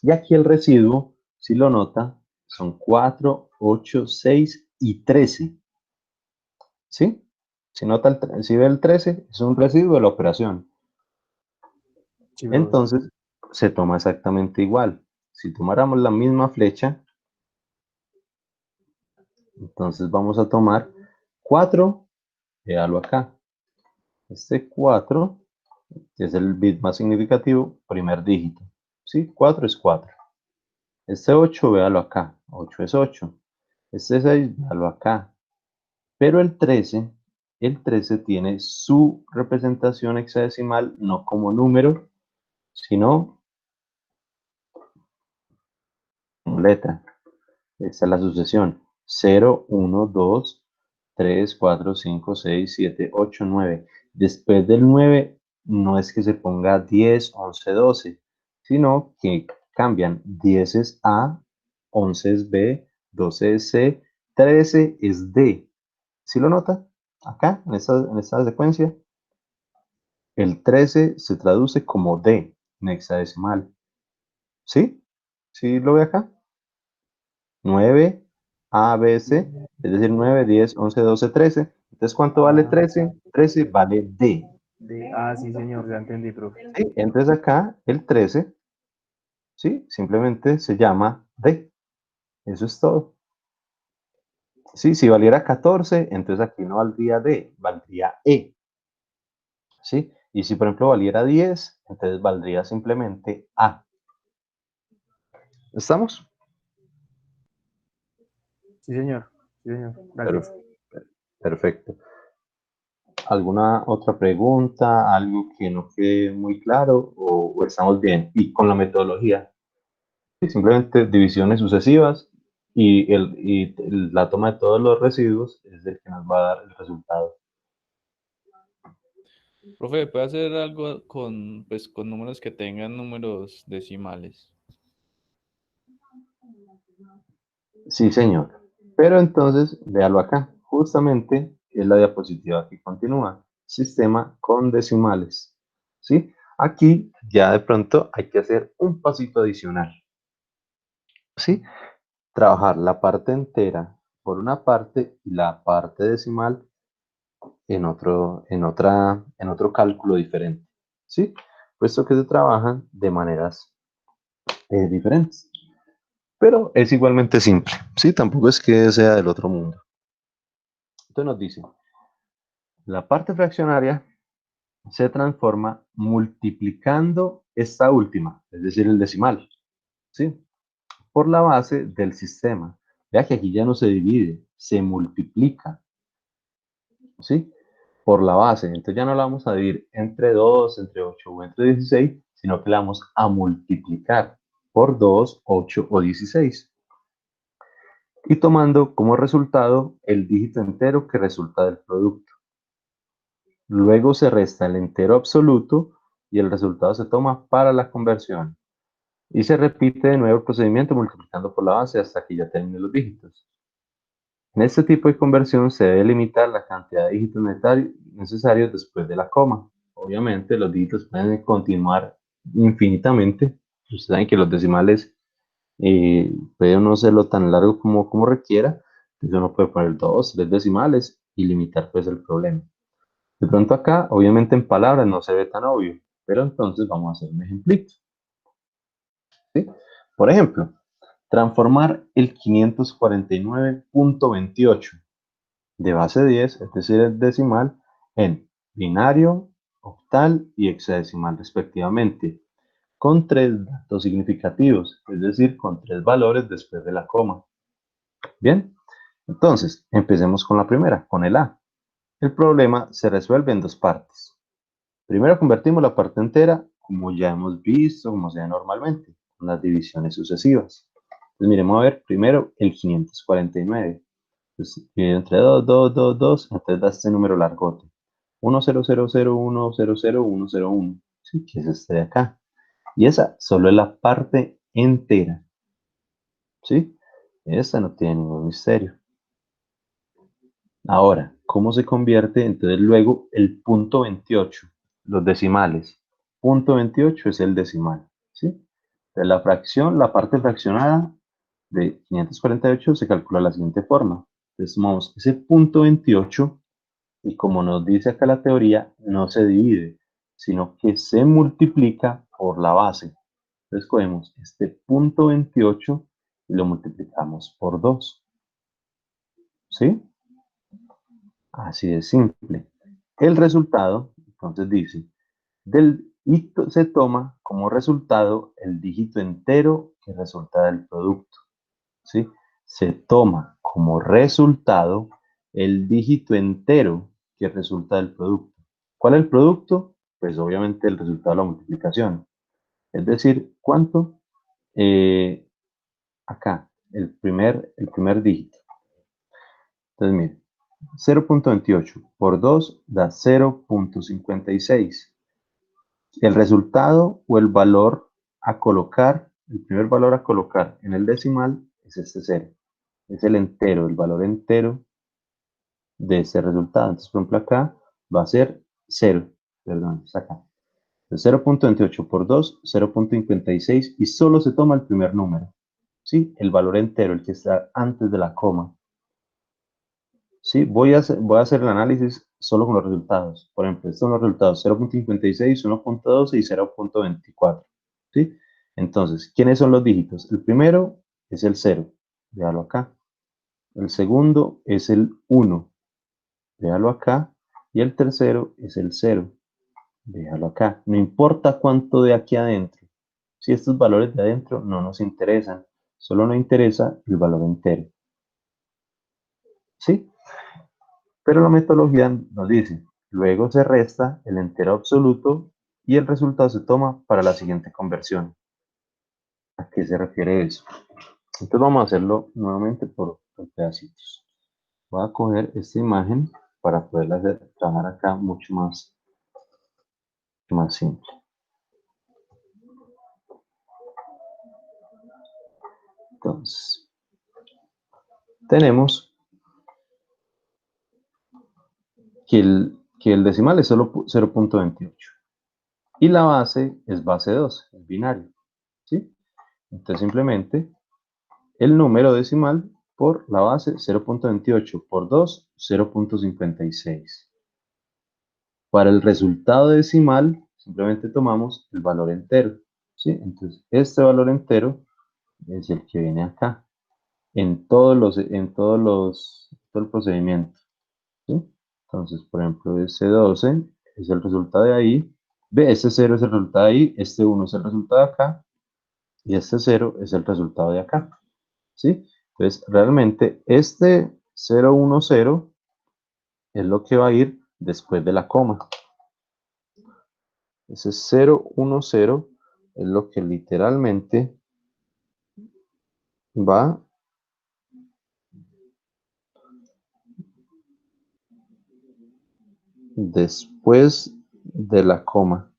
y aquí el residuo, si lo nota, son 4, 8, 6 y 13, ¿sí? Si ve el 13, es un residuo de la operación. Sí, profe. Entonces, se toma exactamente igual. Si tomáramos la misma flecha, entonces vamos a tomar 4, véalo acá. Este 4 es el bit más significativo, primer dígito. ¿Sí? 4 es 4. Este 8, véalo acá. 8 es 8. Este 6, véalo acá. Pero el 13 tiene su representación hexadecimal no como número, sino como letra. Esta es la sucesión. 0, 1, 2, 3, 4, 5, 6, 7, 8, 9. Después del 9 no es que se ponga 10, 11, 12, sino que cambian. 10 es A, 11 es B, 12 es C, 13 es D. ¿Sí lo nota? Acá, en esta secuencia, el 13 se traduce como D en hexadecimal. ¿Sí? ¿Sí lo ve acá? 9, A, B, C, es decir, 9, 10, 11, 12, 13. Entonces, ¿cuánto vale 13? 13 vale D. Sí, señor, ya entendí, profe. ¿Sí? Entonces acá el 13, ¿sí? Simplemente se llama D. Eso es todo. ¿Sí? Si valiera 14, entonces aquí no valdría D, valdría E. ¿Sí? Y si por ejemplo valiera 10, entonces valdría simplemente A. ¿Estamos? Sí, señor. Sí, señor. Gracias. Perfecto. ¿Alguna otra pregunta? ¿Algo que no quede muy claro? ¿O estamos bien? Y con la metodología. Sí, simplemente divisiones sucesivas y la toma de todos los residuos es el que nos va a dar el resultado. Profe, ¿puede hacer algo con, pues, con números que tengan números decimales? Sí, señor. Pero entonces, véalo acá. Justamente es la diapositiva que continúa. Sistema con decimales. ¿Sí? Aquí ya de pronto hay que hacer un pasito adicional. ¿Sí? Trabajar la parte entera por una parte y la parte decimal en otro cálculo diferente. ¿Sí? Puesto que se trabajan de maneras diferentes. Pero es igualmente simple. ¿Sí? Tampoco es que sea del otro mundo. Entonces nos dice, la parte fraccionaria se transforma multiplicando esta última, es decir, el decimal, ¿sí? Por la base del sistema. Vea que aquí ya no se divide, se multiplica, ¿sí? Por la base. Entonces ya no la vamos a dividir entre 2, entre 8 o entre 16, sino que la vamos a multiplicar por 2, 8 o 16. Y tomando como resultado el dígito entero que resulta del producto. Luego se resta el entero absoluto y el resultado se toma para la conversión. Y se repite de nuevo el procedimiento multiplicando por la base hasta que ya termine los dígitos. En este tipo de conversión se debe limitar la cantidad de dígitos necesarios después de la coma. Obviamente los dígitos pueden continuar infinitamente. Ustedes saben que los decimales puede no serlo tan largo como requiera. Entonces uno puede poner 2, 3 decimales y limitar pues el problema. De pronto acá, obviamente en palabras no se ve tan obvio, pero entonces vamos a hacer un ejemplito. ¿Sí? Por ejemplo, transformar el 549.28 de base 10, es decir, el decimal, en binario, octal y hexadecimal respectivamente. con 3 datos significativos, es decir, con 3 valores después de la coma. Bien, entonces, empecemos con la primera, con el A. El problema se resuelve en 2 partes. Primero convertimos la parte entera, como ya hemos visto, como se da normalmente, con las divisiones sucesivas. Entonces, miremos a ver, primero el 549. Entonces, dividido entre 2, 2, 2, 2, entonces da este número largote. 1, 0, 0, 0, 1, 0, 0, 1, 0, 1. Sí, que es este de acá. Y esa solo es la parte entera. ¿Sí? Esta no tiene ningún misterio. Ahora, ¿cómo se convierte? Entonces luego el punto 28, los decimales. Punto 28 es el decimal, ¿sí? Entonces la fracción, la parte fraccionada de 548 se calcula de la siguiente forma. Entonces tomamos ese punto 28 y como nos dice acá la teoría, no se divide, sino que se multiplica por la base. Entonces cogemos este punto 28 y lo multiplicamos por 2, ¿sí? Así de simple. El resultado, entonces dice, se toma como resultado el dígito entero que resulta del producto, ¿sí? Se toma como resultado el dígito entero que resulta del producto. ¿Cuál es el producto? Pues obviamente el resultado de la multiplicación. Es decir, ¿cuánto? Acá, el primer dígito. Entonces, miren, 0.28 por 2 da 0.56. El resultado o el valor a colocar, el primer valor a colocar en el decimal es este 0. Es el entero, el valor entero de ese resultado. Entonces, por ejemplo, acá va a ser 0. Perdón, es acá. 0.28 por 2, 0.56 y solo se toma el primer número. ¿Sí? El valor entero, el que está antes de la coma. Sí, voy a hacer el análisis solo con los resultados. Por ejemplo, estos son los resultados 0.56, 1.12 y 0.24. ¿Sí? Entonces, ¿quiénes son los dígitos? El primero es el 0. Véalo acá. El segundo es el 1. Véalo acá. Y el tercero es el 0. Véalo acá. No importa cuánto de aquí adentro. Si estos valores de adentro no nos interesan. Solo nos interesa el valor entero. ¿Sí? Pero la metodología nos dice, luego se resta el entero absoluto y el resultado se toma para la siguiente conversión. ¿A qué se refiere eso? Entonces vamos a hacerlo nuevamente por pedacitos. Voy a coger esta imagen para poderla trabajar acá mucho más simple. Entonces, tenemos que el decimal es solo 0.28 y la base es base 2, el binario. ¿Sí? Entonces simplemente el número decimal por la base 0.28 por 2, 0.56. Para el resultado decimal, simplemente tomamos el valor entero. ¿Sí? Entonces, este valor entero es el que viene acá, todo el procedimiento. ¿Sí? Entonces, por ejemplo, ese 12 es el resultado de ahí, este 0 es el resultado de ahí, este 1 es el resultado de acá, y este 0 es el resultado de acá. ¿Sí? Entonces, realmente este 010 es lo que va a ir después de la coma. Ese 010 es lo que literalmente va después de la coma.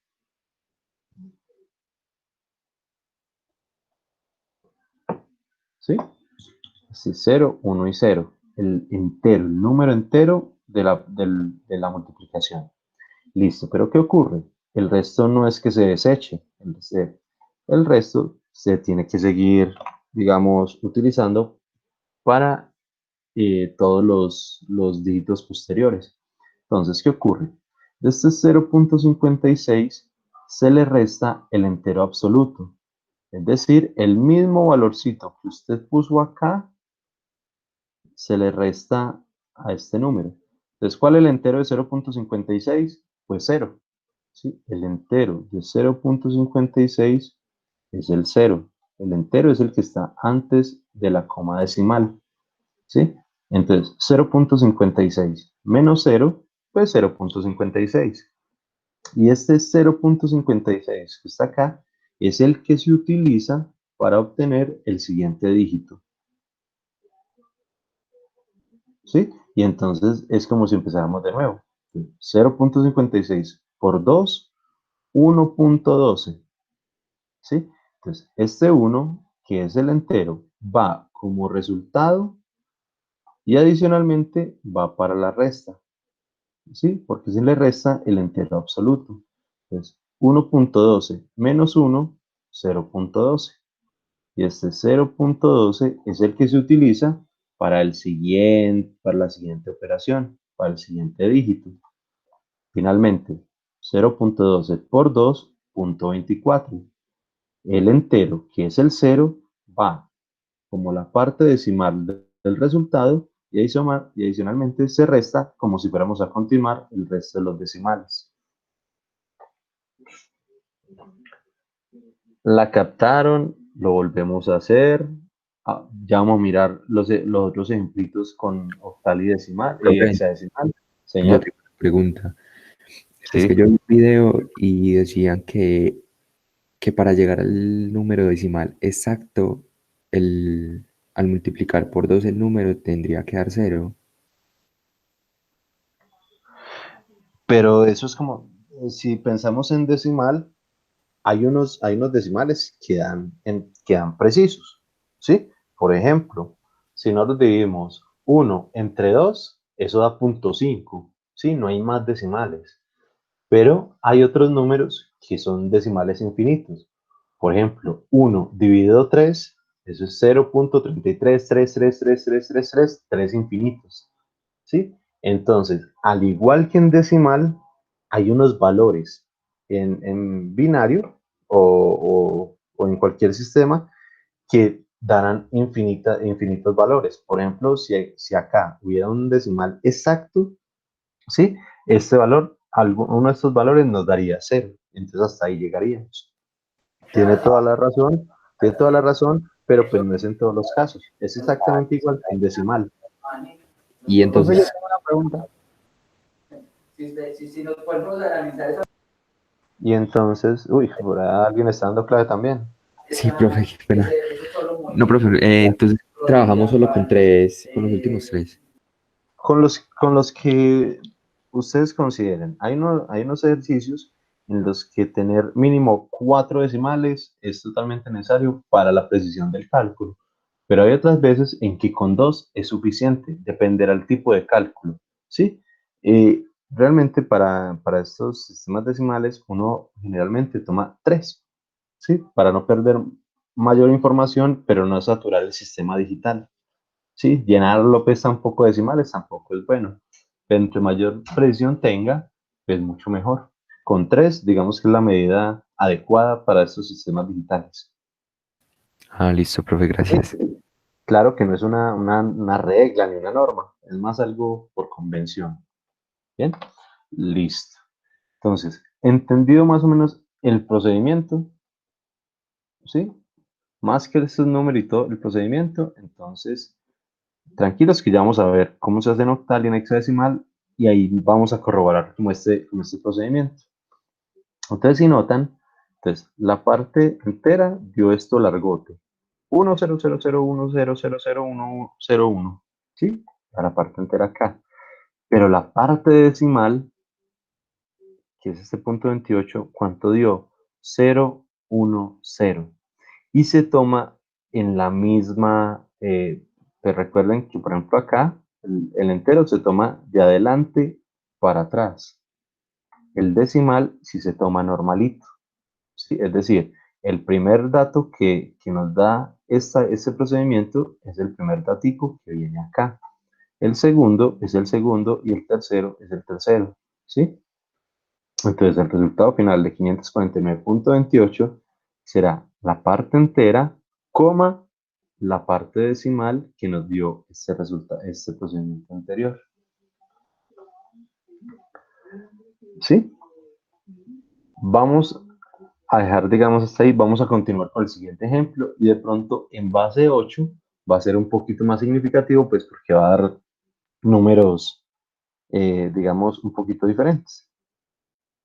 ¿Sí? Así 0, 1 y 0. El entero, el número entero de la multiplicación. Listo, pero ¿qué ocurre? El resto no es que se deseche. El resto se tiene que seguir, digamos, utilizando para todos los dígitos posteriores. Entonces, ¿qué ocurre? De este 0.56 se le resta el entero absoluto. Es decir, el mismo valorcito que usted puso acá se le resta a este número. Entonces, ¿cuál es el entero de 0.56? Pues 0. ¿sí? El entero de 0.56 es el 0. El entero es el que está antes de la coma decimal, ¿sí? Entonces, 0.56 menos 0, pues 0.56. Y este 0.56 que está acá es el que se utiliza para obtener el siguiente dígito, ¿sí? Y entonces es como si empezáramos de nuevo. 0.56 por 2, 1.12, ¿sí? Entonces, este 1, que es el entero, va como resultado y adicionalmente va para la resta, ¿sí? Porque se le resta el entero absoluto. Entonces, 1.12 menos 1, 0.12. Y este 0.12 es el que se utiliza para para la siguiente operación, para el siguiente dígito. Finalmente, 0.12 por 2, 0.24. El entero, que es el 0, va como la parte decimal del resultado y adicionalmente se resta como si fuéramos a continuar el resto de los decimales. La captaron, lo volvemos a hacer. Ya vamos a mirar los otros ejemplitos con octal y decimal y Profe, hexadecimal. yo Señor, tengo una pregunta. Es que sí. yo vi un video y decían que para llegar al número decimal exacto, al multiplicar por 2 el número tendría que dar 0. Pero eso es como, si pensamos en decimal, hay unos decimales que dan precisos, ¿sí? Por ejemplo, si nosotros dividimos 1 entre 2, eso da 0.5, ¿sí? No hay más decimales. Pero hay otros números que son decimales infinitos. Por ejemplo, 1 dividido 3, eso es 0.33333333, 3 infinitos, ¿sí? Entonces, al igual que en decimal, hay unos valores en binario o en cualquier sistema que darán infinitos valores. Por ejemplo, si acá hubiera un decimal exacto, ¿sí? Este valor, uno de estos valores nos daría 0. Entonces hasta ahí llegaríamos. Tiene toda la razón, pero pues no es en todos los casos. Es exactamente igual que en decimal. Y Profe, yo entonces, tengo una pregunta. Y entonces, uy, por ahí alguien está dando clave también. sí, profe, qué pena. No, profe, entonces trabajamos solo con los últimos 3. Con los que ustedes consideren, hay unos ejercicios en los que tener mínimo 4 decimales es totalmente necesario para la precisión del cálculo, pero hay otras veces en que con 2 es suficiente, dependerá del tipo de cálculo, ¿sí? Realmente para estos sistemas decimales uno generalmente toma 3, ¿sí? Para no perder mayor información, pero no saturar el sistema digital. Sí, llenarlo pues tampoco decimales tampoco es bueno. Pero entre mayor precisión tenga, pues mucho mejor. Con 3, digamos que es la medida adecuada para estos sistemas digitales. Ah, listo, profe, Sí, gracias. claro que no es una regla ni una norma, es más algo por convención. Bien, listo. Entonces, entendido más o menos el procedimiento, ¿sí? Más que estos numeritos, el procedimiento, entonces tranquilos que ya vamos a ver cómo se hace en octal y en hexadecimal y ahí vamos a corroborar como este procedimiento. Entonces, si notan, entonces, la parte entera dio esto largote. 10001001001, ¿sí? A la parte entera acá. Pero la parte decimal, que es este punto 28, ¿cuánto dio? 010. Y se toma en la misma, pues recuerden que por ejemplo acá el entero se toma de adelante para atrás. El decimal sí se toma normalito, ¿sí? Es decir, el primer dato que nos da este procedimiento es el primer datico que viene acá. El segundo es el segundo y el tercero es el tercero, ¿sí? Entonces el resultado final de 549.28 será la parte entera, coma, la parte decimal que nos dio este resultado, este procedimiento anterior. ¿Sí? Vamos a dejar, digamos, hasta ahí. Vamos a continuar con el siguiente ejemplo y de pronto en base 8 va a ser un poquito más significativo, pues porque va a dar números, digamos, un poquito diferentes.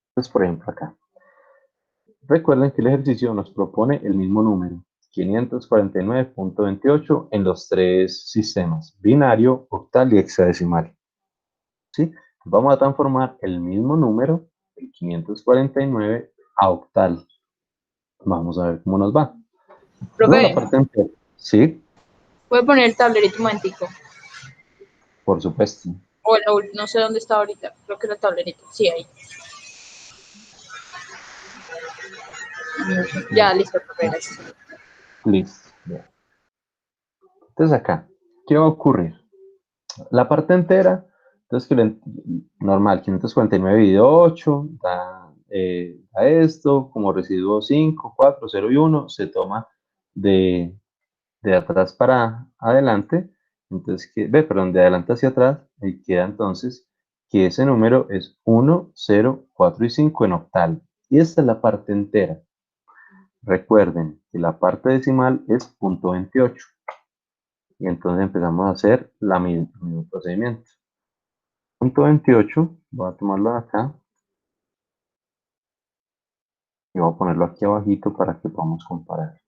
Entonces, por ejemplo, acá. Recuerden que el ejercicio nos propone el mismo número, 549.28 en los tres sistemas, binario, octal y hexadecimal. ¿Sí? Vamos a transformar el mismo número, el 549, a octal. Vamos a ver cómo nos va. No, la Profe, parte entera. Sí, ¿puede poner el tablerito un momentico? por supuesto. O no sé dónde está ahorita. Creo que era el tablerito. Sí, ahí. Ya, listo, profe, gracias. Listo. Bien. Entonces acá, ¿qué va a ocurrir? La parte entera, entonces que normal, 549 dividido 8 da esto, como residuo 5, 4, 0 y 1, se toma de atrás para adelante, entonces, perdón, de adelante hacia atrás, y queda entonces que ese número es 1, 0, 4 y 5 en octal. Y esta es la parte entera. Recuerden que la parte decimal es .28. Y entonces empezamos a hacer el mismo procedimiento. .28, voy a tomarlo de acá y voy a ponerlo aquí abajito para que podamos comparar.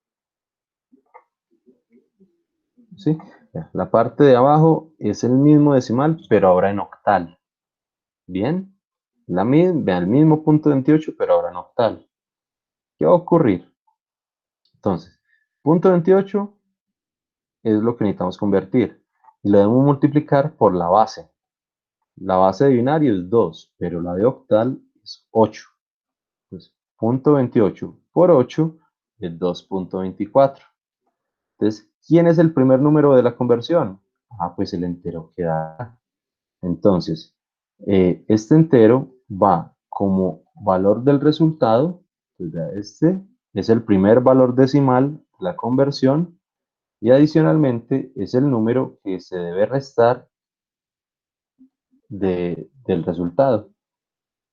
¿Sí? La parte de abajo es el mismo decimal, pero ahora en octal. Bien, vean el mismo .28, pero ahora en octal. ¿Qué va a ocurrir? Entonces, .28 es lo que necesitamos convertir y lo debemos multiplicar por la base. La base de binario es 2, pero la de octal es 8. Entonces, .28 por 8 es 2.24. Entonces, ¿quién es el primer número de la conversión? Pues el entero que da. Entonces, este entero va como valor del resultado. Este es el primer valor decimal de la conversión y adicionalmente es el número que se debe restar del resultado.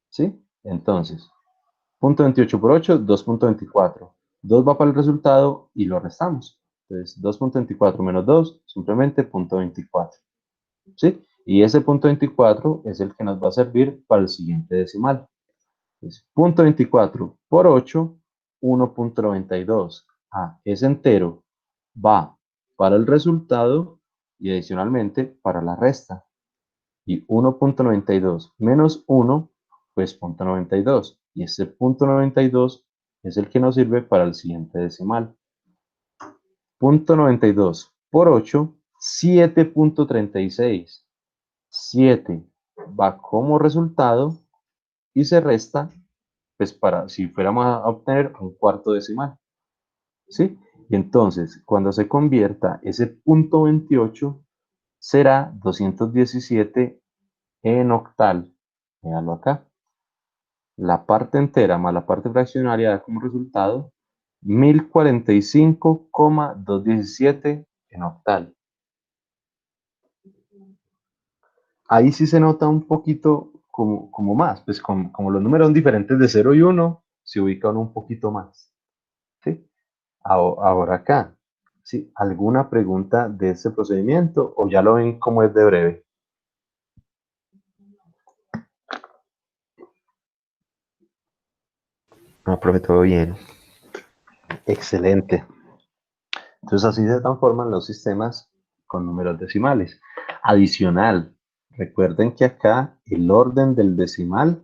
¿Sí? Entonces, .28 por 8, 2.24. 2 va para el resultado y lo restamos. Entonces, 2.24 menos 2, simplemente .24. ¿Sí? Y ese .24 es el que nos va a servir para el siguiente decimal. Entonces, .24 por 8, 1.92. Ese entero va para el resultado y adicionalmente para la resta. Y 1.92 menos 1, pues .92. Y ese .92 es el que nos sirve para el siguiente decimal. .92 por 8, 7.36. 7 va como resultado y se resta, pues para si fuéramos a obtener un cuarto decimal. ¿Sí? Y entonces, cuando se convierta ese .28, será 217 en octal. Véanlo acá. La parte entera más la parte fraccionaria da como resultado 1045,217 en octal. Ahí sí se nota un poquito como más, pues como los números son diferentes de 0 y 1, se ubican un poquito más. ¿Sí? Ahora acá, ¿sí? ¿Alguna pregunta de este procedimiento o ya lo ven como es de breve? No, profe, todo bien. Excelente. Entonces así se transforman los sistemas con números decimales. Adicional, recuerden que acá el orden del decimal,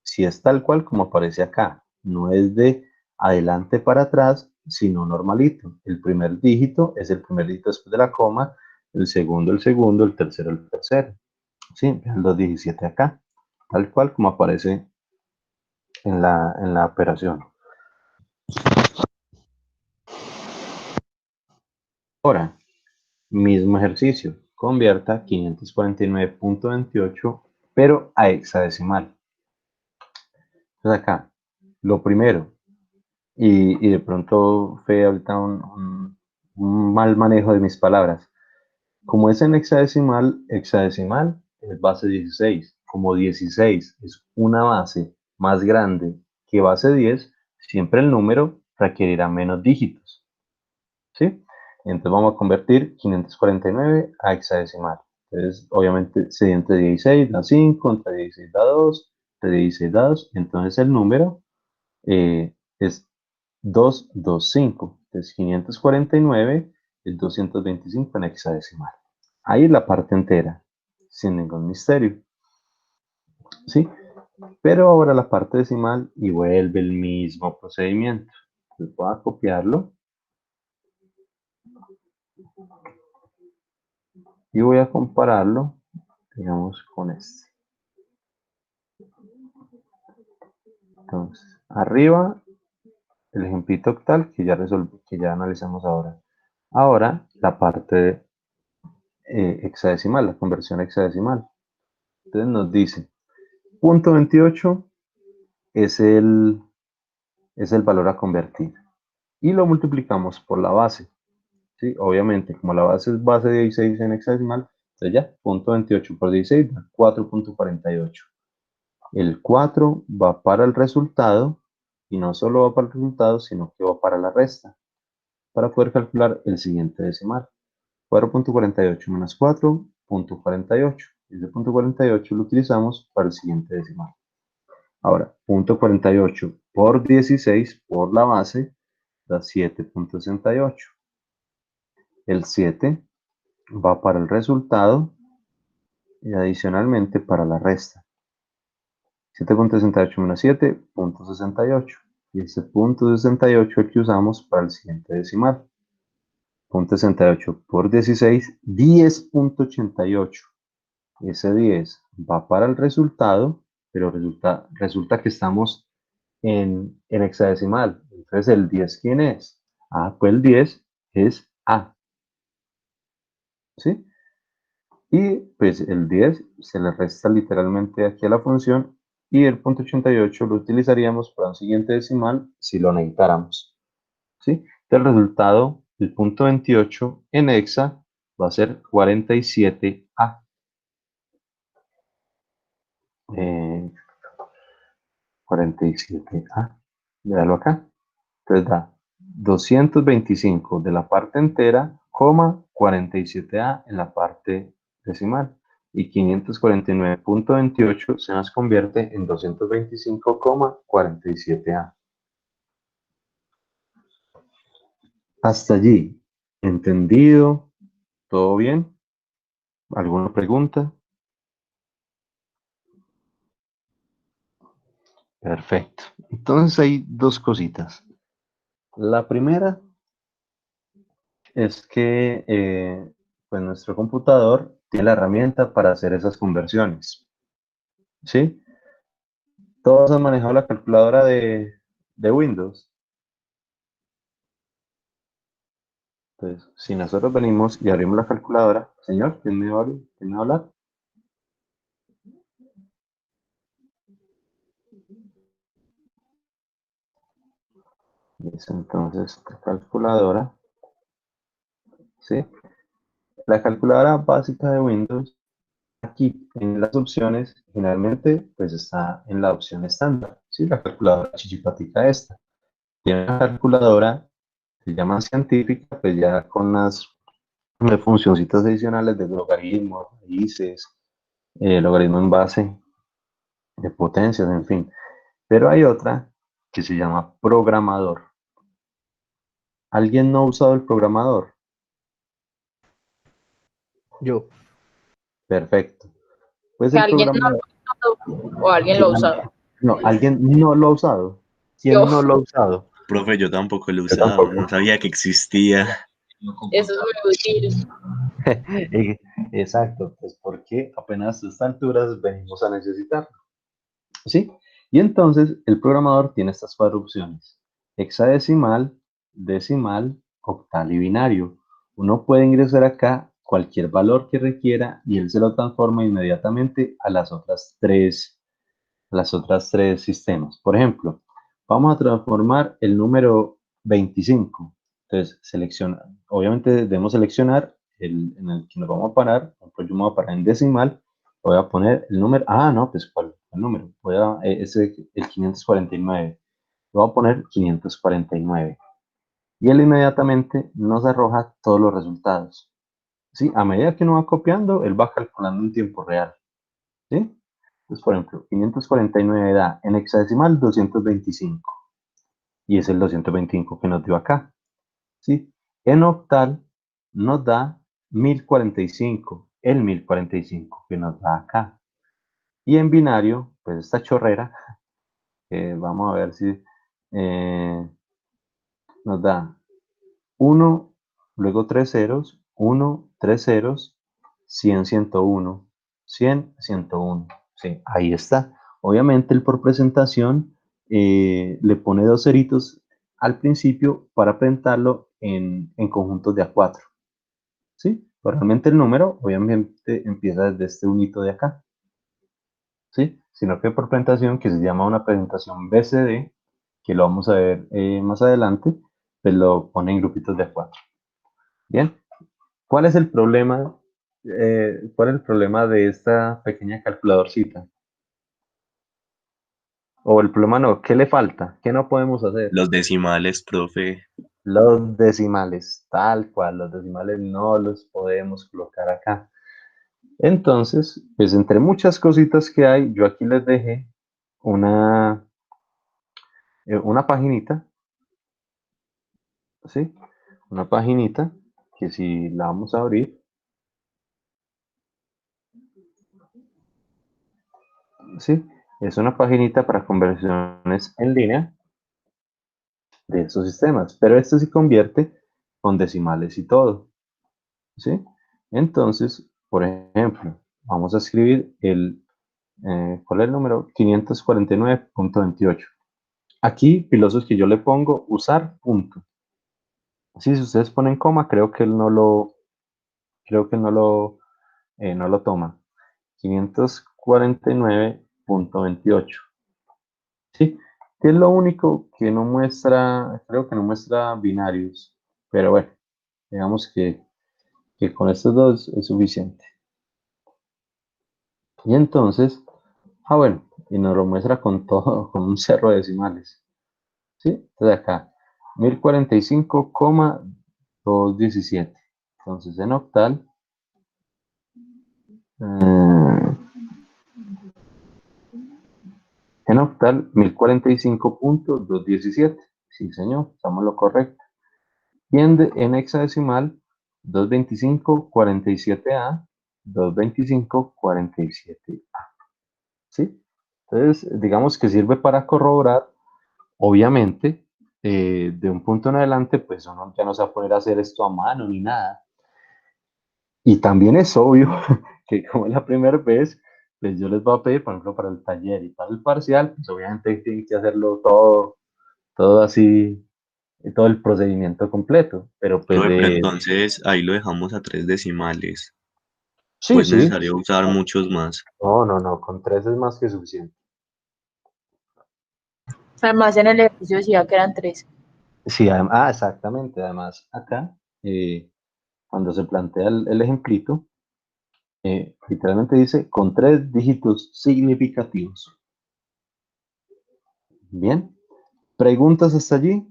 si es tal cual como aparece acá, no es de adelante para atrás, sino normalito. El primer dígito es el primer dígito después de la coma, el segundo, el tercero, el tercero. ¿Sí? Vean los 17 acá, tal cual como aparece en la operación. Ahora, mismo ejercicio, convierta 549.28, pero a hexadecimal. Entonces acá, lo primero, y de pronto fue ahorita un mal manejo de mis palabras. Como es en hexadecimal, hexadecimal es base 16. Como 16 es una base más grande que base 10, siempre el número requerirá menos dígitos, ¿sí? Entonces vamos a convertir 549 a hexadecimal. Entonces, obviamente, se entre 16 da 5, entre 16 da 2, entre 16 da 2. Entonces, el número es 225. Entonces, 549 es 225 en hexadecimal. Ahí la parte entera, sin ningún misterio, ¿sí? Pero ahora la parte decimal y vuelve el mismo procedimiento. Entonces, voy a copiarlo y voy a compararlo, digamos, con este. Entonces, arriba el ejemplito octal que ya que ya analizamos ahora. Ahora la parte hexadecimal, la conversión hexadecimal. Entonces nos dice, punto 28 es el valor a convertir. Y lo multiplicamos por la base. ¿Sí? Obviamente, como la base es base 16 en hexadecimal, entonces ya, punto 28 por 16 da 4.48. El 4 va para el resultado, y no solo va para el resultado, sino que va para la resta, para poder calcular el siguiente decimal. 4.48 menos 4.48. Ese punto 48 lo utilizamos para el siguiente decimal. Ahora, punto 48 por 16 por la base da 7.68. El 7 va para el resultado y adicionalmente para la resta. 7.68 menos 7.68. Y ese punto 68 es el que usamos para el siguiente decimal. Punto 68 por 16, 10.88. Ese 10 va para el resultado, pero resulta que estamos en hexadecimal. Entonces, ¿el 10 quién es? Ah, pues el 10 es A. ¿Sí? Y pues el 10 se le resta literalmente aquí a la función y el punto 88 lo utilizaríamos para un siguiente decimal si lo necesitáramos. ¿Sí? El resultado, el punto 28 en hexa va a ser 47A. 47A. Véalo acá. Entonces da 225 de la parte entera, coma 47A en la parte decimal. Y 549.28 se nos convierte en 225,47A. Hasta allí. ¿Entendido? ¿Todo bien? ¿Alguna pregunta? Perfecto. Entonces hay dos cositas. La primera es que pues nuestro computador tiene la herramienta para hacer esas conversiones. ¿Sí? Todos han manejado la calculadora de Windows. Entonces, si nosotros venimos y abrimos la calculadora, señor, ¿quién me va a hablar? Entonces, la calculadora, ¿sí? La calculadora básica de Windows, aquí en las opciones, generalmente, pues está en la opción estándar, ¿sí? La calculadora chichipatica esta. Tiene una calculadora, se llama científica, pues ya con las funcioncitas adicionales de logaritmos, raíces, logaritmo en base, de potencias, en fin. Pero hay otra que se llama programador. ¿Alguien no ha usado el programador? Yo. Perfecto. Pues Que el alguien no lo programador... ha usado o alguien lo ha usado. No, alguien no lo ha usado. Yo, ¿Quién no lo ha usado? Profe, yo tampoco lo he Yo usado, tampoco. no sabía que existía. eso es muy útil. Exacto, pues porque apenas a estas alturas venimos a necesitarlo. ¿Sí? Y entonces el programador tiene estas cuatro opciones: hexadecimal, decimal, octal y binario. Uno puede ingresar acá cualquier valor que requiera y él se lo transforma inmediatamente a las otras tres sistemas. Por ejemplo, vamos a transformar el número 25. Entonces, obviamente debemos seleccionar en el que nos vamos a parar. Por ejemplo, yo me voy a parar en decimal, voy a poner el número, no, pues ¿cuál? El número, es el 549. voy a poner 549. Y él inmediatamente nos arroja todos los resultados. ¿Sí? A medida que uno va copiando, él va calculando en tiempo real. ¿Sí? Entonces, por ejemplo, 549 da en hexadecimal 225. Y es el 225 que nos dio acá. ¿Sí? En octal nos da 1045. El 1045 que nos da acá. Y en binario, pues esta chorrera, vamos a ver si nos da 1, luego 3 ceros, 1, 3 ceros, 100, 101, 100, 101. Sí, ahí está. Obviamente el por presentación le pone dos ceritos al principio para presentarlo en conjuntos de A4. ¿Sí? Pero realmente el número obviamente empieza desde este unito de acá. ¿Sí? Sino que por presentación, que se llama una presentación BCD, que lo vamos a ver más adelante, pues lo pone en grupitos de A4. Bien, ¿cuál es el problema? ¿Cuál es el problema de esta pequeña calculadorcita? O el problema no, ¿qué le falta? ¿Qué no podemos hacer? Los decimales, profe. Los decimales, tal cual, los decimales no los podemos colocar acá. Entonces, pues entre muchas cositas que hay, yo aquí les dejé una paginita, ¿sí? Una paginita que si la vamos a abrir, ¿sí? Es una paginita para conversiones en línea de esos sistemas, pero esto se convierte con decimales y todo, ¿sí? Entonces, por ejemplo, vamos a escribir ¿cuál es el número? 549.28. Aquí, pilosos que yo le pongo, usar punto. Sí, si ustedes ponen coma, no lo toma. 549.28. ¿Sí? Que es lo único que no muestra, creo que no muestra binarios, pero bueno, digamos que con estos dos es suficiente. Y entonces, bueno, y nos lo muestra con todo, con un cerro de decimales. ¿Sí? Entonces acá, 1045,217. Entonces en octal, eh, 1045.217. Sí, señor, estamos lo correcto. Y en hexadecimal, 225,47A, 225,47A. ¿Sí? Entonces, digamos que sirve para corroborar, obviamente, de un punto en adelante, pues uno ya no se va a poner a hacer esto a mano ni nada. Y también es obvio que como es la primera vez, pues yo les voy a pedir, por ejemplo, para el taller y para el parcial, pues obviamente tienen que hacerlo todo así, todo el procedimiento completo. Pero pues Profe, pero entonces ahí lo dejamos a 3 decimales. sí, Pues sí. necesario usar muchos más. No, con 3 es más que suficiente. Además, en el ejercicio decía que eran 3. Sí, exactamente. Además, acá, cuando se plantea el ejemplito, literalmente dice con 3 dígitos significativos. Bien. ¿Preguntas hasta allí?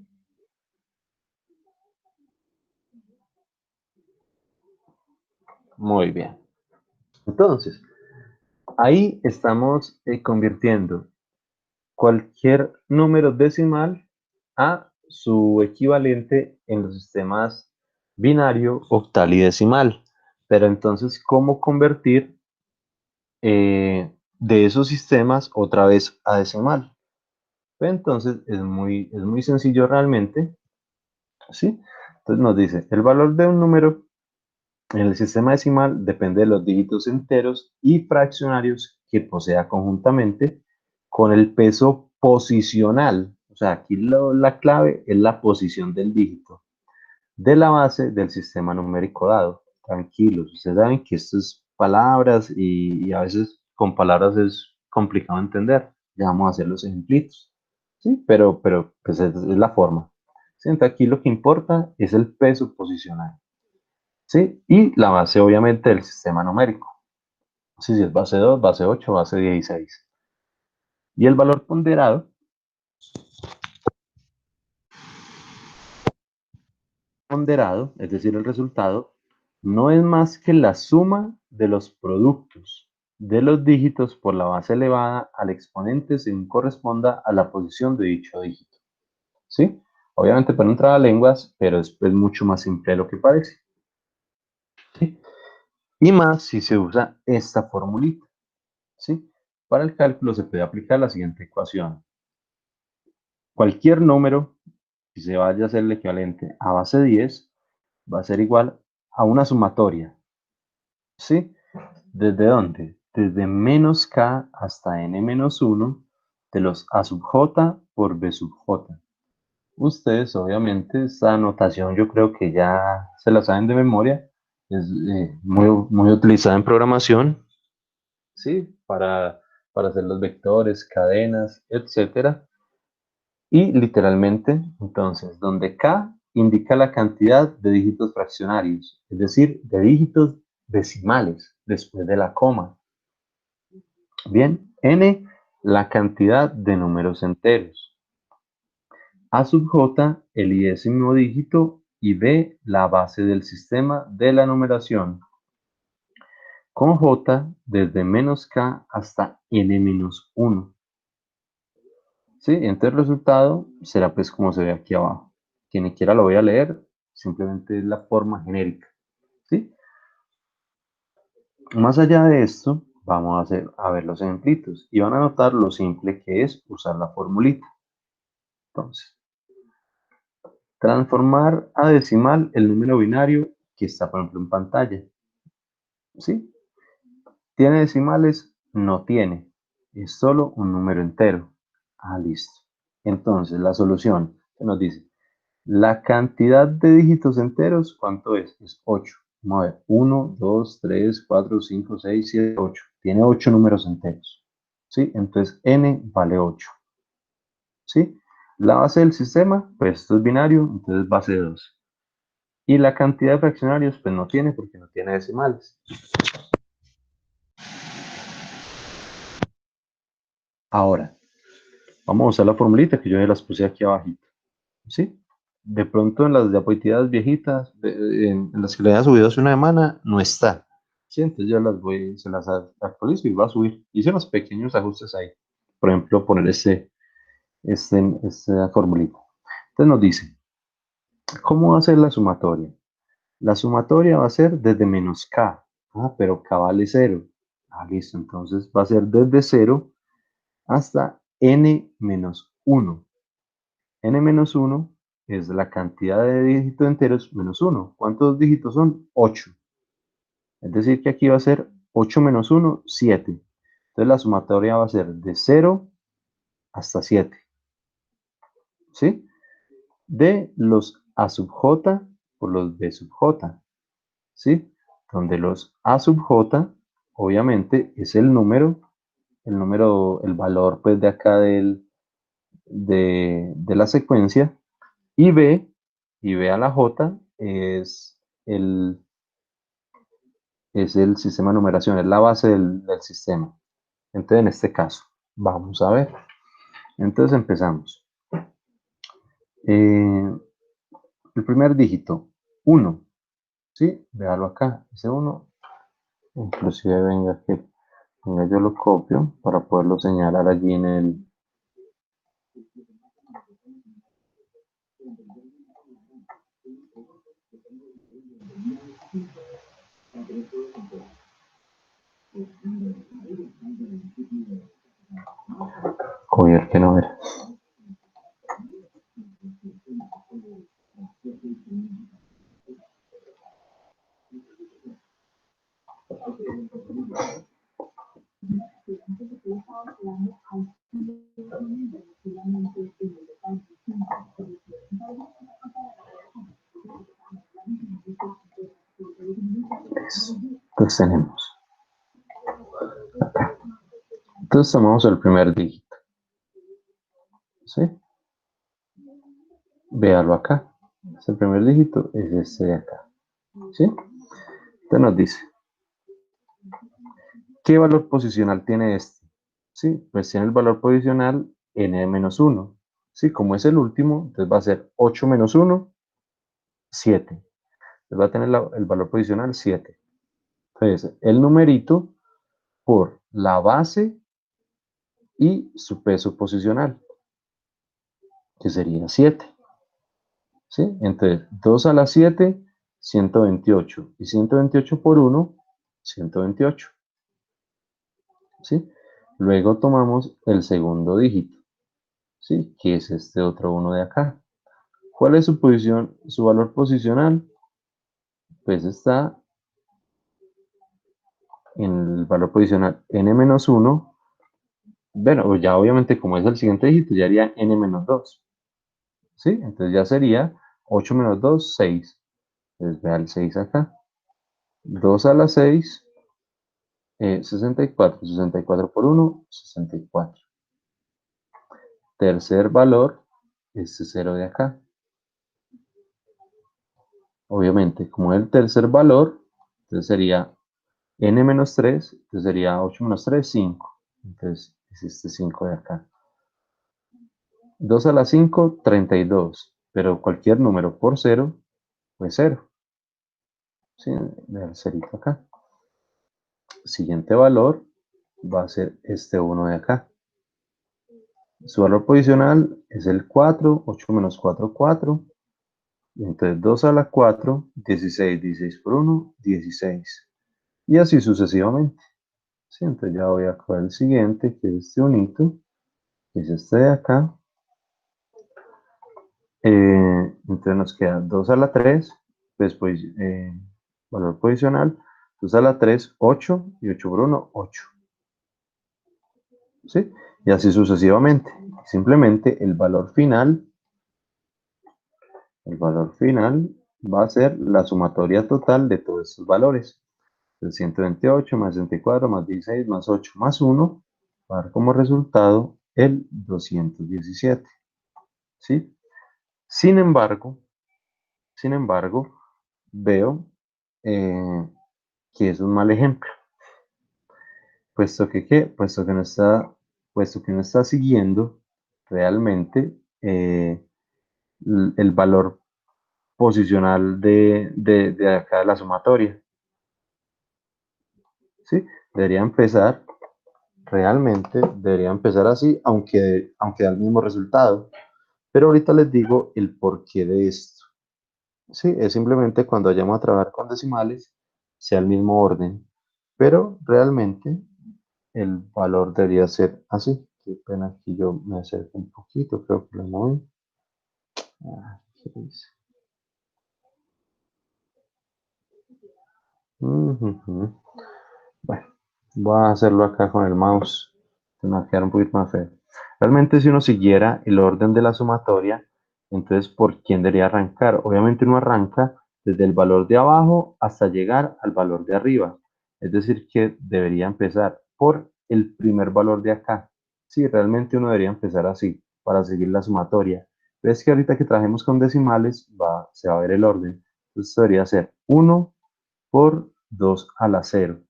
Muy bien. Entonces, ahí estamos convirtiendo cualquier número decimal a su equivalente en los sistemas binario, octal y decimal. Pero entonces, ¿cómo convertir de esos sistemas otra vez a decimal? Pues entonces, es muy sencillo realmente, ¿sí? Entonces nos dice, el valor de un número en el sistema decimal depende de los dígitos enteros y fraccionarios que posea conjuntamente con el peso posicional. O sea, aquí la clave es la posición del dígito de la base del sistema numérico dado. Tranquilos, ustedes saben que esto es palabras y a veces con palabras es complicado entender. Ya vamos a hacer los ejemplitos. ¿Sí? Pero pues es la forma. ¿Sí? Entonces aquí lo que importa es el peso posicional. ¿Sí? Y la base, obviamente, del sistema numérico. Sí, si es base 2, base 8, base 16. Y el valor ponderado ponderado, es decir, el resultado, no es más que la suma de los productos de los dígitos por la base elevada al exponente según corresponda a la posición de dicho dígito. ¿Sí? Obviamente para un trabalenguas, pero es mucho más simple de lo que parece. ¿Sí? Y más si se usa esta formulita. ¿Sí? Para el cálculo se puede aplicar la siguiente ecuación. Cualquier número que se vaya a hacer el equivalente a base 10 va a ser igual a una sumatoria. ¿Sí? ¿Desde dónde? Desde menos k hasta n-1 de los a sub j por b sub j. Ustedes, obviamente, esta anotación yo creo que ya se la saben de memoria. Es muy utilizada en programación, ¿sí? Para hacer los vectores, cadenas, etcétera. Y literalmente, entonces, donde k indica la cantidad de dígitos fraccionarios, es decir, de dígitos decimales después de la coma. Bien, n, la cantidad de números enteros. A sub j, el iésimo dígito, y b, la base del sistema de la numeración. Con j, desde menos k hasta n-1. ¿Sí? Entonces el resultado será pues como se ve aquí abajo. Quien quiera lo voy a leer, simplemente es la forma genérica. ¿Sí? Más allá de esto, vamos a ver los ejemplitos y van a notar lo simple que es usar la formulita. Entonces, transformar a decimal el número binario que está, por ejemplo, en pantalla. ¿Sí? ¿Tiene decimales? No tiene. Es solo un número entero. Ah, listo. Entonces, la solución que nos dice, la cantidad de dígitos enteros, ¿cuánto es? Es 8. Vamos a ver, 1, 2, 3, 4, 5, 6, 7, 8. Tiene 8 números enteros. ¿Sí? Entonces, n vale 8. ¿Sí? La base del sistema, pues esto es binario, entonces base 2. Y la cantidad de fraccionarios, pues no tiene porque no tiene decimales. Ahora, vamos a usar la formulita que yo ya las puse aquí abajito. ¿Sí? De pronto en las diapositivas viejitas, en las que le había subido hace una semana, no está. ¿Sí? Entonces yo se las actualizo y va a subir. Hice unos pequeños ajustes ahí. Por ejemplo, poner esta formulita. Entonces nos dice, ¿cómo va a ser la sumatoria? La sumatoria va a ser desde menos k. Ah, pero k vale 0. Ah, listo. Entonces va a ser desde 0 hasta n-1. n-1 es la cantidad de dígitos enteros menos 1. ¿Cuántos dígitos son? 8. Es decir, que aquí va a ser 8 menos 1, 7. Entonces la sumatoria va a ser de 0 hasta 7. ¿Sí? De los a sub j por los b sub j. ¿Sí? Donde los a sub j, obviamente, es el valor pues de acá de la secuencia, y b a la j es el sistema de numeración, es la base del sistema. Entonces, en este caso, vamos a ver. Entonces empezamos. El primer dígito, 1. ¿Sí? Véalo acá, ese 1. Inclusive venga, yo lo copio para poderlo señalar allí en el... Joder, que no era. Entonces tenemos acá. Entonces tomamos el primer dígito. ¿Sí? Véalo acá. El primer dígito es este de acá. ¿Sí? Entonces nos dice, ¿qué valor posicional tiene este? ¿Sí? Pues tiene el valor posicional n-1. ¿Sí? Como es el último, entonces va a ser 8 menos 1, 7. Va a tener el valor posicional 7. Entonces, el numerito por la base y su peso posicional, que sería 7. ¿Sí? Entonces, 2 a la 7, 128. Y 128 por 1, 128. ¿Sí? Luego tomamos el segundo dígito, ¿sí? Que es este otro 1 de acá. ¿Cuál es su posición, su valor posicional? Pues está en el valor posicional n-1. Bueno, ya obviamente como es el siguiente dígito, ya haría n-2. ¿Sí? Entonces ya sería 8 menos 2, 6. Entonces vea el 6 acá. 2 a la 6, 64. 64 por 1, 64. Tercer valor, este 0 de acá. Obviamente, como es el tercer valor, entonces sería n-3, entonces sería 8 menos 3, 5. Entonces es este 5 de acá. 2 a la 5, 32. Pero cualquier número por 0, pues 0. ¿Sí? El cerito acá. Siguiente valor va a ser este 1 de acá. Su valor posicional es el 4, 8 menos 4, 4. Entonces 2 a la 4, 16, 16 por 1, 16. Y así sucesivamente. ¿Sí? Entonces ya voy a coger el siguiente, que es este unito, que es este de acá. Entonces nos queda 2 a la 3, después valor posicional, 2 a la 3, 8, y 8 por 1, 8. ¿Sí? Y así sucesivamente. Simplemente el valor final va a ser la sumatoria total de todos estos valores. El 128 más 64 más 16 más 8 más 1 va a dar como resultado el 217. ¿Sí? Sin embargo, veo que es un mal ejemplo, puesto que, ¿qué? Puesto que no está siguiendo realmente el valor posicional de acá de la sumatoria. ¿Sí? Realmente debería empezar así, aunque da el mismo resultado. Pero ahorita les digo el porqué de esto. Sí, es simplemente cuando vayamos a trabajar con decimales, sea el mismo orden. Pero realmente el valor debería ser así. Qué pena, aquí yo me acerco un poquito, creo que lo moví. ¿Qué dice? Ujujú. Bueno, voy a hacerlo acá con el mouse. Me va a quedar un poquito más feo. Realmente si uno siguiera el orden de la sumatoria, entonces ¿por quién debería arrancar? Obviamente uno arranca desde el valor de abajo hasta llegar al valor de arriba. Es decir, que debería empezar por el primer valor de acá. Sí, realmente uno debería empezar así, para seguir la sumatoria. Ves que ahorita que trabajemos con decimales, se va a ver el orden. Entonces debería ser 1 por 2 a la 0.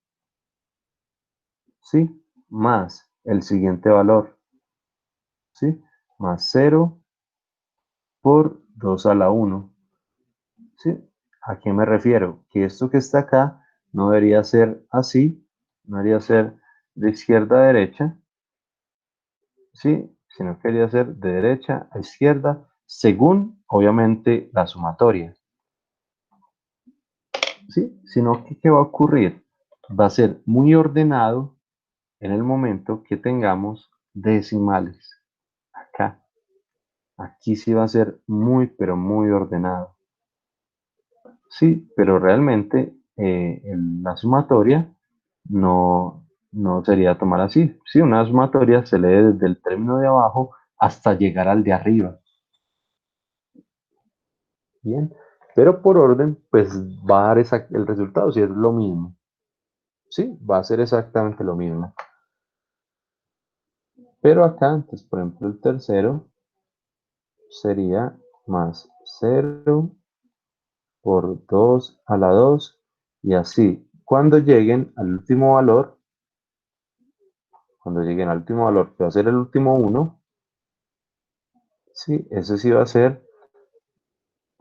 ¿Sí? Más el siguiente valor. ¿Sí? Más 0 por 2 a la 1. ¿Sí? ¿A qué me refiero? Que esto que está acá no debería ser así, no debería ser de izquierda a derecha, ¿sí? Sino que debería ser de derecha a izquierda, según, obviamente, la sumatoria. ¿Sí? Sino que, ¿qué va a ocurrir? Va a ser muy ordenado en el momento que tengamos decimales. Acá. Aquí sí va a ser muy, pero muy ordenado. Sí, pero realmente la sumatoria no sería tomar así. Sí, una sumatoria se lee desde el término de abajo hasta llegar al de arriba. Bien, pero por orden, pues va a dar el resultado, si es lo mismo. Sí, va a ser exactamente lo mismo. Pero acá, entonces, por ejemplo, el tercero sería más 0 por 2 a la 2 y así. Cuando lleguen al último valor, que va a ser el último 1, sí, ese sí va a ser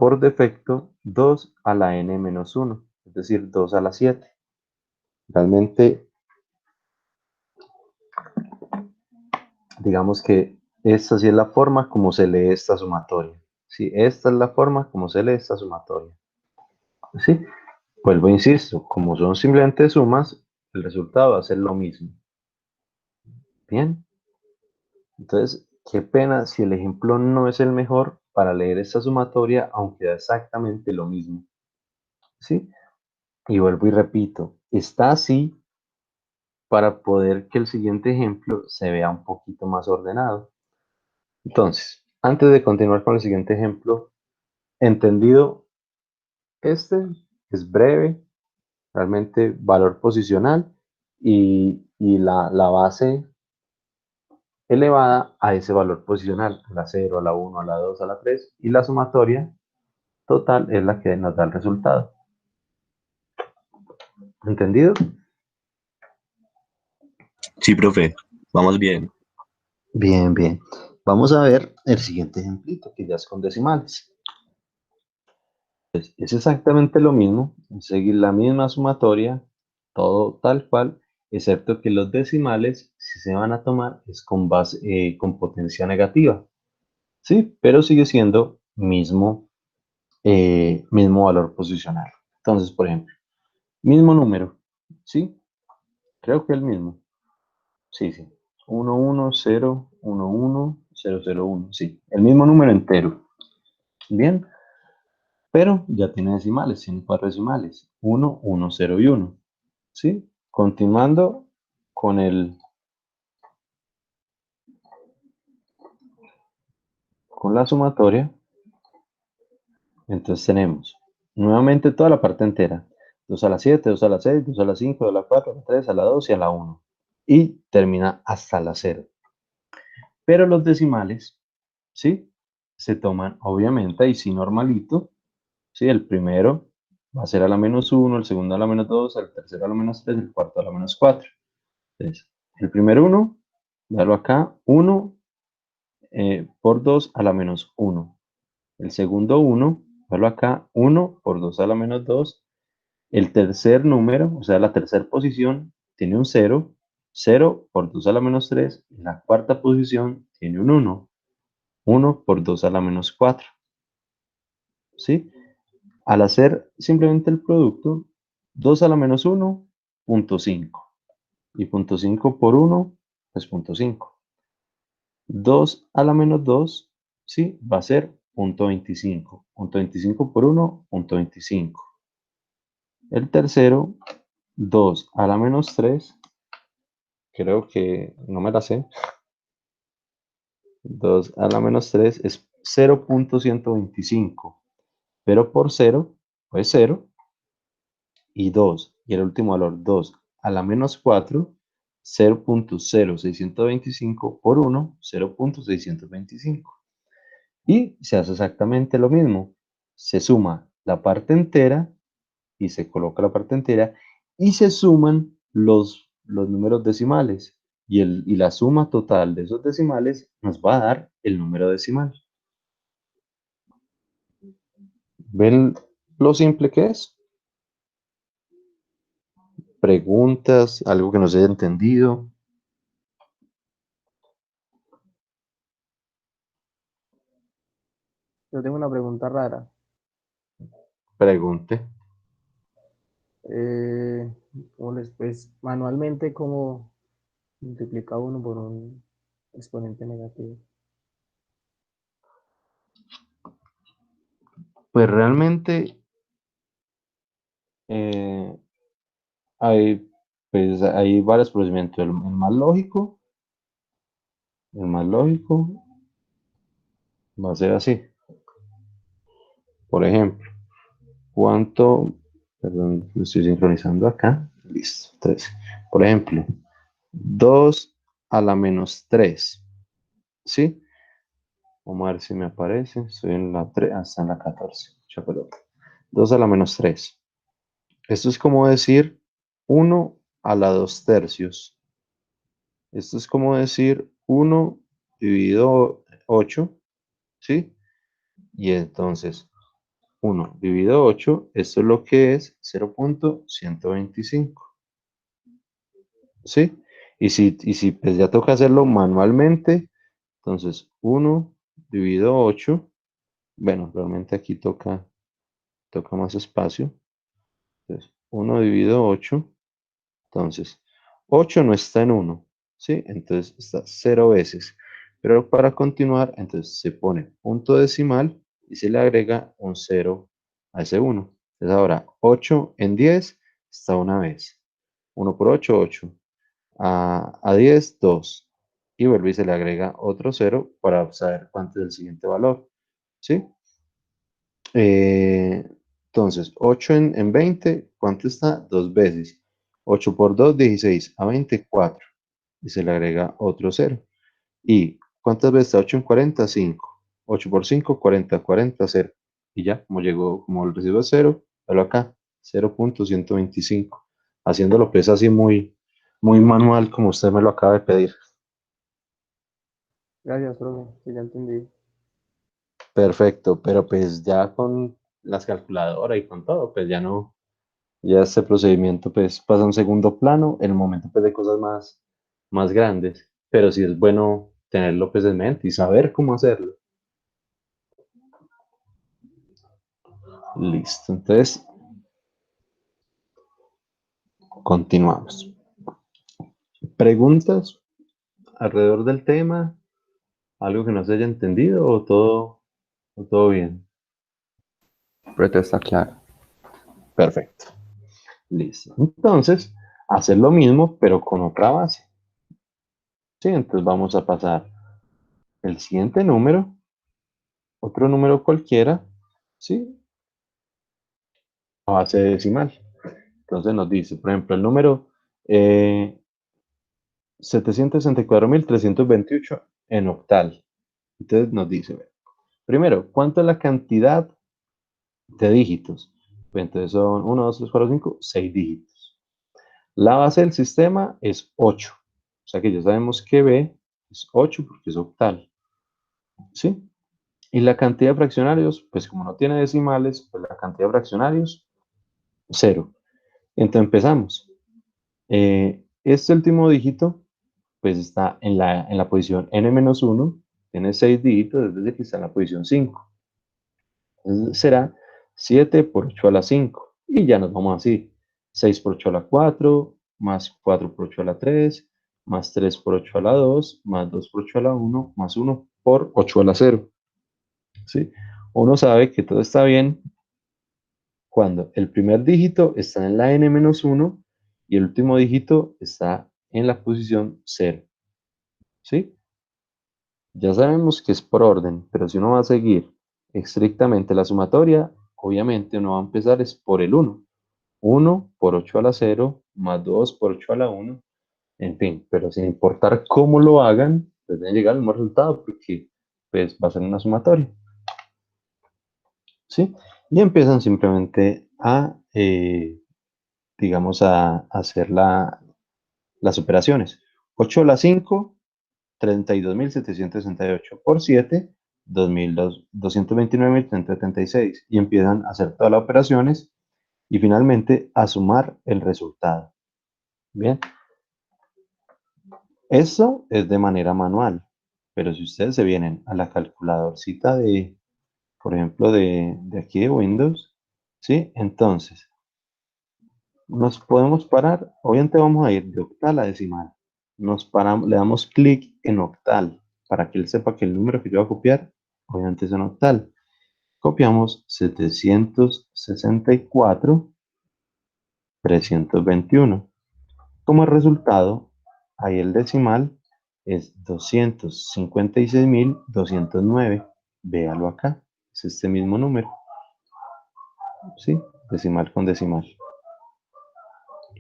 por defecto 2 a la n menos 1, es decir, 2 a la 7. Realmente, digamos que esta sí es la forma como se lee esta sumatoria. Sí, esta es la forma como se lee esta sumatoria. ¿Sí? Vuelvo, insisto, como son simplemente sumas, el resultado va a ser lo mismo. Bien. Entonces, qué pena si el ejemplo no es el mejor para leer esta sumatoria, aunque da exactamente lo mismo. ¿Sí? Y vuelvo y repito, está así para poder que el siguiente ejemplo se vea un poquito más ordenado. Entonces, antes de continuar con el siguiente ejemplo, entendido, este es breve, realmente valor posicional y la base elevada a ese valor posicional, a la 0, a la 1, a la 2, a la 3, y la sumatoria total es la que nos da el resultado. ¿Entendido? Sí, profe, vamos bien. Bien, bien. Vamos a ver el siguiente ejemplito, que ya es con decimales. Es exactamente lo mismo, seguir la misma sumatoria, todo tal cual, excepto que los decimales, si se van a tomar, es con base, con potencia negativa. Sí, pero sigue siendo mismo valor posicional. Entonces, por ejemplo, mismo número, ¿sí? Creo que el mismo. Sí, sí. 1, 1, 0, 1, 1, 0, 0, 1. Sí, el mismo número entero. Bien, pero ya tiene decimales, tiene 4 decimales. 1, 1, 0 y 1. ¿Sí? Continuando con con la sumatoria, entonces tenemos nuevamente toda la parte entera. 2 a la 7, 2 a la 6, 2 a la 5, 2 a la 4, a la 3, a la 2 y a la 1. Y termina hasta la 0. Pero los decimales, ¿sí? Se toman, obviamente, y sí normalito, ¿sí? El primero va a ser a la menos 1, el segundo a la menos 2, el tercero a la menos 3, el cuarto a la menos 4. Entonces, el primer 1, darlo acá, 1 por 2 a la menos 1. El segundo 1, darlo acá, 1 por 2 a la menos 2. El tercer número, o sea, la tercera posición, tiene un 0. 0 por 2 a la menos 3. La cuarta posición tiene un 1. 1 por 2 a la menos 4. ¿Sí? Al hacer simplemente el producto, 2 a la menos 1, punto 5. Y punto 5 por 1 es punto 5. 2 a la menos 2, ¿sí? Va a ser punto 25. Punto 25 por 1, punto 25. El tercero, 2 a la menos 3, creo que no me la sé. 2 a la menos 3 es 0.125. Pero por 0, pues 0. Y 2, y el último valor 2 a la menos 4, 0.0625 por 1, 0.625. Y se hace exactamente lo mismo. Se suma la parte entera y se coloca la parte entera y se suman los números decimales. Y la suma total de esos decimales nos va a dar el número decimal. ¿Ven lo simple que es? Preguntas, algo que no se haya entendido. Yo tengo una pregunta rara. Pregunte. Eh, pues, manualmente, ¿cómo multiplica uno por un exponente negativo? Pues realmente eh, hay, hay varios procedimientos. El más lógico va a ser así. Por ejemplo, ¿cuánto? Perdón, me estoy sincronizando acá. Listo, 3. Por ejemplo, 2 a la menos 3. ¿Sí? Vamos a ver si me aparece. Estoy en la 3, hasta en la 14. Ya, perdón. 2 a la menos 3. Esto es como decir 1 a la 2 tercios. Esto es como decir 1 dividido 8, ¿sí? Y entonces 1 dividido 8, esto es lo que es 0.125. ¿Sí? Y si pues ya toca hacerlo manualmente, entonces 1 dividido 8, bueno, realmente aquí toca más espacio. Entonces, 1 dividido 8, entonces 8 no está en 1, ¿sí? Entonces está 0 veces. Pero para continuar, entonces se pone punto decimal y se le agrega un 0 a ese 1. Entonces ahora 8 en 10 está una vez. 1 por 8, 8. A 10, 2. Y vuelve y se le agrega otro 0 para saber cuánto es el siguiente valor. ¿Sí? Eh, entonces, 8 en 20, ¿cuánto está? Dos veces. 8 por 2, 16. A 24. Y se le agrega otro 0. ¿Y cuántas veces está 8 en 40? 5. 8 por 5, 40. 40, 0. Y ya, como el residuo es 0, velo acá, 0.125. Haciéndolo pues así muy, muy manual como usted me lo acaba de pedir. Gracias, profe, que ya entendí. Perfecto, pero pues ya con las calculadoras y con todo, pues ya no, ya este procedimiento pues pasa a un segundo plano en el momento pues de cosas más grandes, pero sí es bueno tenerlo pues en mente y saber cómo hacerlo. Listo, entonces continuamos. ¿Preguntas alrededor del tema? ¿Algo que no se haya entendido o todo bien? Pero todo está claro. Perfecto. Listo. Entonces, hacer lo mismo, pero con otra base. Sí, entonces vamos a pasar el siguiente número, otro número cualquiera, ¿sí? A base decimal. Entonces nos dice, por ejemplo, el número 764.328 en octal. Entonces nos dice, primero, ¿cuánto es la cantidad de dígitos? Pues entonces son 1, 2, 3, 4, 5, 6 dígitos. La base del sistema es 8. O sea que ya sabemos que B es 8 porque es octal. ¿Sí? Y la cantidad de fraccionarios, pues como no tiene decimales, pues la cantidad de fraccionarios, 0. Entonces empezamos. Este último dígito, pues está en la posición n-1, tiene 6 dígitos, es decir, que está en la posición 5. Entonces será 7 por 8 a la 5. Y ya nos vamos así. 6 por 8 a la 4, más 4 por 8 a la 3, más 3 por 8 a la 2, más 2 por 8 a la 1, más 1 por 8 a la 0. ¿Sí? Uno sabe que todo está bien cuando el primer dígito está en la n-1 y el último dígito está en la posición 0. ¿Sí? Ya sabemos que es por orden, pero si uno va a seguir estrictamente la sumatoria, obviamente uno va a empezar es por el 1. 1 por 8 a la 0, más 2 por 8 a la 1, en fin, pero sin importar cómo lo hagan, pues deben llegar al mismo resultado porque pues va a ser una sumatoria. ¿Sí? Y empiezan simplemente digamos, a hacer las operaciones. 8 a la 5, 32.768 por 7, 229.376. Y empiezan a hacer todas las operaciones y finalmente a sumar el resultado. Bien, eso es de manera manual, pero si ustedes se vienen a la calculadorcita por ejemplo, de aquí de Windows, ¿sí? Entonces, nos podemos parar, obviamente vamos a ir de octal a decimal. Nos paramos, le damos clic en octal para que él sepa que el número que yo voy a copiar, obviamente es en octal. Copiamos 764.321. Como resultado, ahí el decimal es 256.209. Véalo acá, es este mismo número. ¿Sí? Decimal con decimal.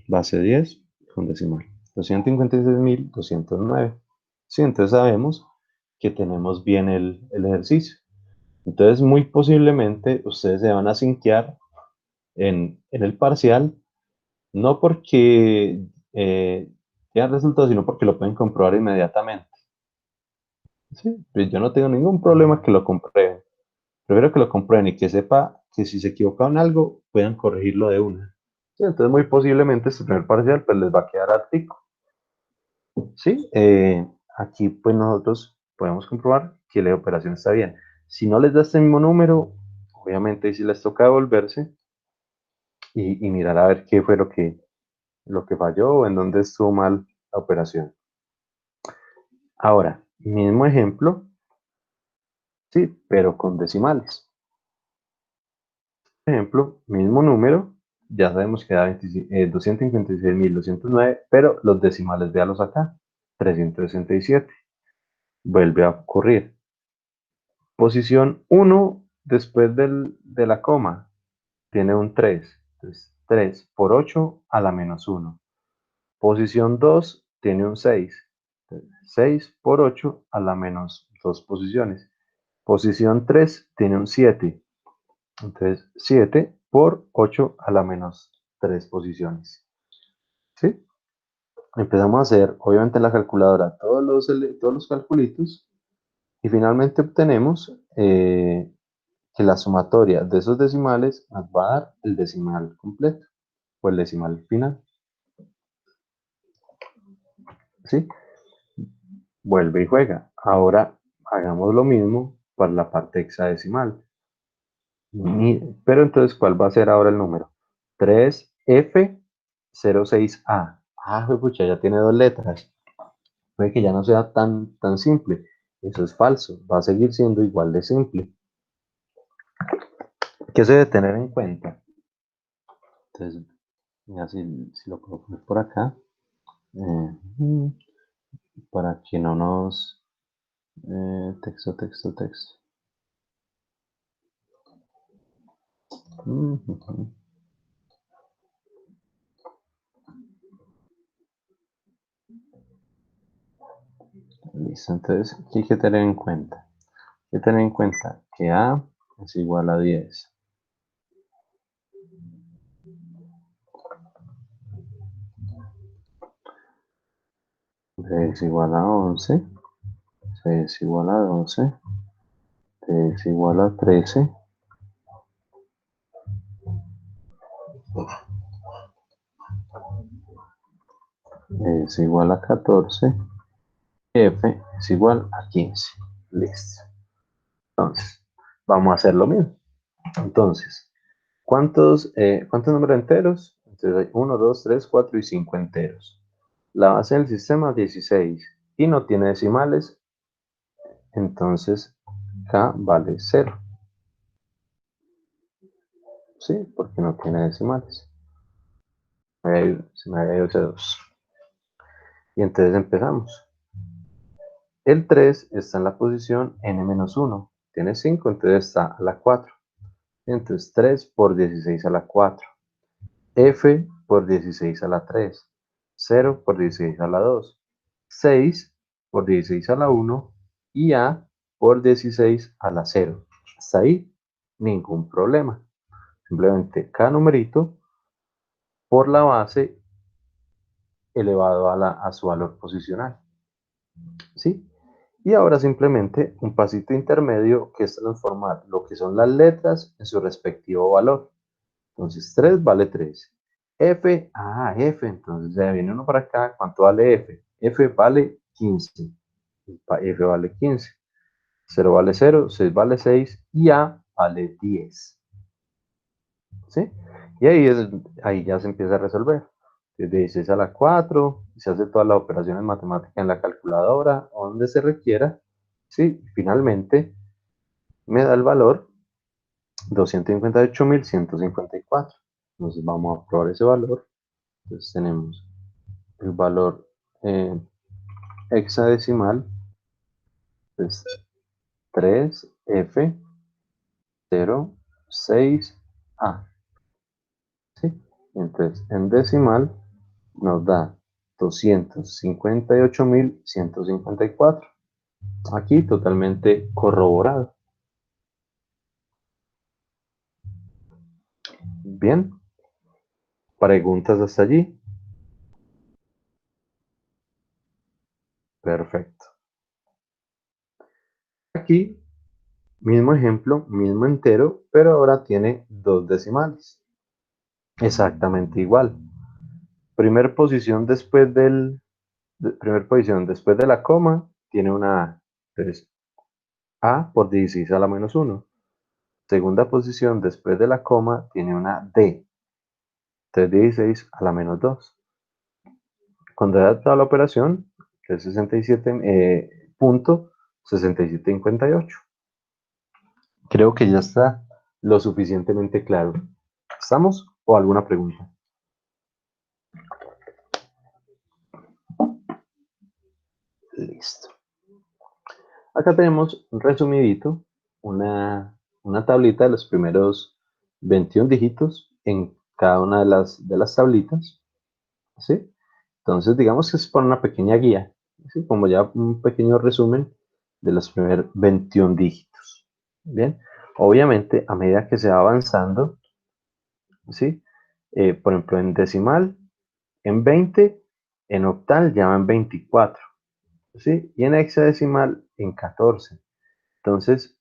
Base 10 con decimal. 256.209. Sí, entonces sabemos que tenemos bien el ejercicio. Entonces, muy posiblemente ustedes se van a sinquear en el parcial, no porque tengan resultados, sino porque lo pueden comprobar inmediatamente. ¿Sí? Pues yo no tengo ningún problema que lo comprueben. Prefiero que lo comprueben y que sepa que si se equivocaron algo, puedan corregirlo de una. ¿Sí? Entonces, muy posiblemente este primer parcial pues les va a quedar artico. ¿Sí? Aquí pues nosotros podemos comprobar que la operación está bien. Si no les da este mismo número, obviamente si les toca devolverse y mirar a ver qué fue lo que falló o en dónde estuvo mal la operación. Ahora, mismo ejemplo, sí, pero con decimales. Por ejemplo, mismo número, ya sabemos que da 256.209, pero los decimales, véalos acá, 367. Vuelve a ocurrir. Posición 1 después de la coma tiene un 3. Entonces, 3 por 8 a la menos 1. Posición 2 tiene un 6. 6 por 8 a la menos 2 posiciones. Posición 3 tiene un 7. Entonces, 7 por 8 a la menos 3 posiciones. ¿Sí? Empezamos a hacer, obviamente en la calculadora, todos los calculitos y finalmente obtenemos que la sumatoria de esos decimales nos va a dar el decimal completo o el decimal final. ¿Sí? Vuelve y juega. Ahora hagamos lo mismo para la parte hexadecimal. Pero entonces, ¿cuál va a ser ahora el número? 3F06A. Ah, pucha, ya tiene dos letras. Puede que ya no sea tan simple. Eso es falso. Va a seguir siendo igual de simple. ¿Qué se debe tener en cuenta? Entonces, ya si lo puedo poner por acá. Para que no nos... texto. Listo, entonces, ¿qué hay que tener en cuenta? Hay que tener en cuenta que A es igual a 10. B es igual a 11. C es igual a 12. D es igual a 13. E es igual a 14. F es igual a 15. Listo. Entonces, vamos a hacer lo mismo. Entonces, ¿cuántos números enteros? Entonces hay 1, 2, 3, 4 y 5 enteros. La base del sistema es 16 y no tiene decimales, entonces K vale 0. ¿Sí? Porque no tiene decimales. Se me había ido ese 2. Y entonces empezamos. El 3 está en la posición n-1. Tiene 5, entonces está a la 4. Entonces 3 por 16 a la 4. F por 16 a la 3. 0 por 16 a la 2. 6 por 16 a la 1. Y A por 16 a la 0. Hasta ahí, ningún problema. Simplemente cada numerito por la base elevado a su valor posicional. ¿Sí? Y ahora simplemente un pasito intermedio que es transformar lo que son las letras en su respectivo valor. Entonces 3 vale 3. F, F, entonces ya viene uno para acá. ¿Cuánto vale F? F vale 15. F vale 15. 0 vale 0, 6 vale 6 y A vale 10. ¿Sí? Y ahí ya se empieza a resolver. Desde 16 a la 4, se hace todas las operaciones matemáticas en la calculadora o donde se requiera. ¿Sí? Finalmente me da el valor 258.154. Entonces vamos a probar ese valor. Entonces tenemos el valor hexadecimal, es 3F06A. ¿Sí? Entonces en decimal nos da 258.154. Aquí totalmente corroborado. Bien. ¿Preguntas hasta allí? Perfecto. Aquí Mismo ejemplo, mismo entero, pero ahora tiene dos decimales. Exactamente igual. Primer posición después primer posición después de la coma tiene una A. Entonces, A por 16 a la menos 1. Segunda posición después de la coma tiene una D. Entonces 16 a la menos 2. Cuando he adaptado la operación, es 67.6758. Creo que ya está lo suficientemente claro. ¿Estamos? ¿O alguna pregunta? Listo. Acá tenemos un resumidito, una tablita de los primeros 21 dígitos en cada una de las tablitas, ¿sí? Entonces, digamos que es para una pequeña guía, ¿sí? Como ya un pequeño resumen de los primeros 21 dígitos. Bien, obviamente, a medida que se va avanzando, ¿sí? Por ejemplo, en decimal, en 20, en octal ya van 24, ¿sí? Y en hexadecimal, en 14. Entonces,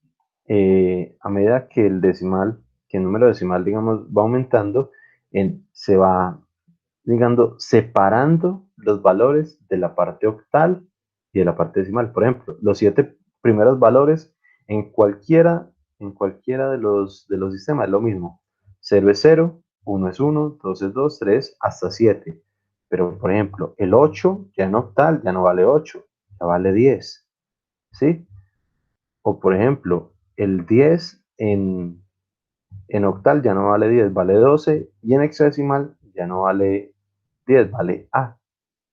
a medida que que el número decimal, digamos, va aumentando, se va, digamos, separando los valores de la parte octal y de la parte decimal. Por ejemplo, los 7 primeros valores en cualquiera de los sistemas es lo mismo. 0 es 0, 1 es 1, 2 es 2, 3, hasta 7. Pero, por ejemplo, el 8 ya en octal ya no vale 8, ya vale 10. ¿Sí? O por ejemplo, el 10 en octal ya no vale 10, vale 12, y en hexadecimal ya no vale 10, vale A,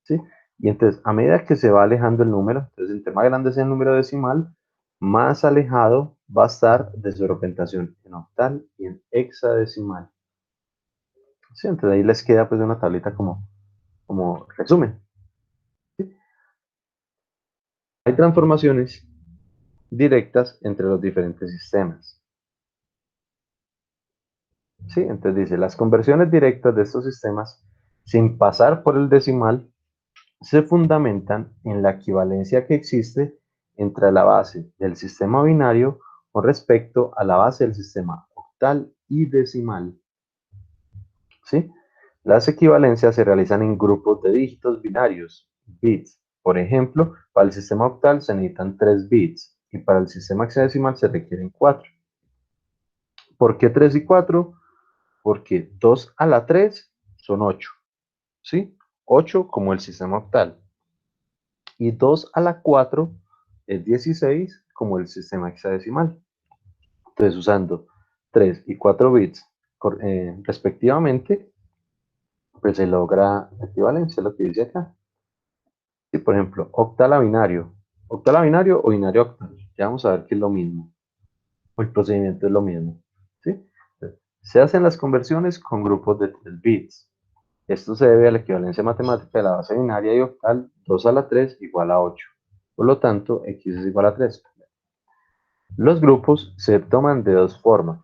¿sí? Y entonces, a medida que se va alejando el número, entonces entre más grande sea el número decimal, más alejado va a estar de su representación en octal y en hexadecimal. ¿Sí? Entonces ahí les queda pues una tablita como resumen. ¿Sí? Hay transformaciones directas entre los diferentes sistemas. Sí, entonces dice, las conversiones directas de estos sistemas, sin pasar por el decimal, se fundamentan en la equivalencia que existe entre la base del sistema binario con respecto a la base del sistema octal y decimal. ¿Sí? Las equivalencias se realizan en grupos de dígitos binarios, bits. Por ejemplo, para el sistema octal se necesitan 3 bits y para el sistema hexadecimal se requieren 4. ¿Por qué 3 y 4? Porque 2 a la 3 son 8, ¿sí? 8 como el sistema octal. Y 2 a la 4 es 16 como el sistema hexadecimal. Entonces, usando 3 y 4 bits respectivamente, pues se logra la equivalencia, lo que dice acá. Si, por ejemplo, octal a binario o binario octal, ya vamos a ver que es lo mismo. El procedimiento es lo mismo, ¿sí? Entonces, se hacen las conversiones con grupos de 3 bits. Esto se debe a la equivalencia matemática de la base binaria y octal 2 a la 3 igual a 8. Por lo tanto, x es igual a 3. Los grupos se toman de dos formas.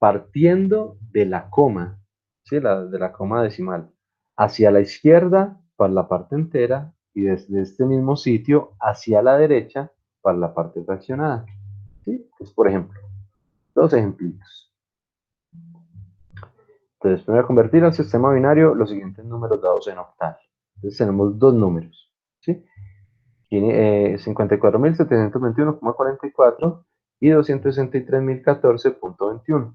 Partiendo de la coma, ¿sí? De la coma decimal, hacia la izquierda para la parte entera y desde este mismo sitio hacia la derecha para la parte fraccionada. ¿Sí? Pues, por ejemplo, dos ejemplitos. Entonces, primero convertir al sistema binario los siguientes números dados en octal. Entonces tenemos dos números, ¿sí? 54.721,44 y 263.014,21,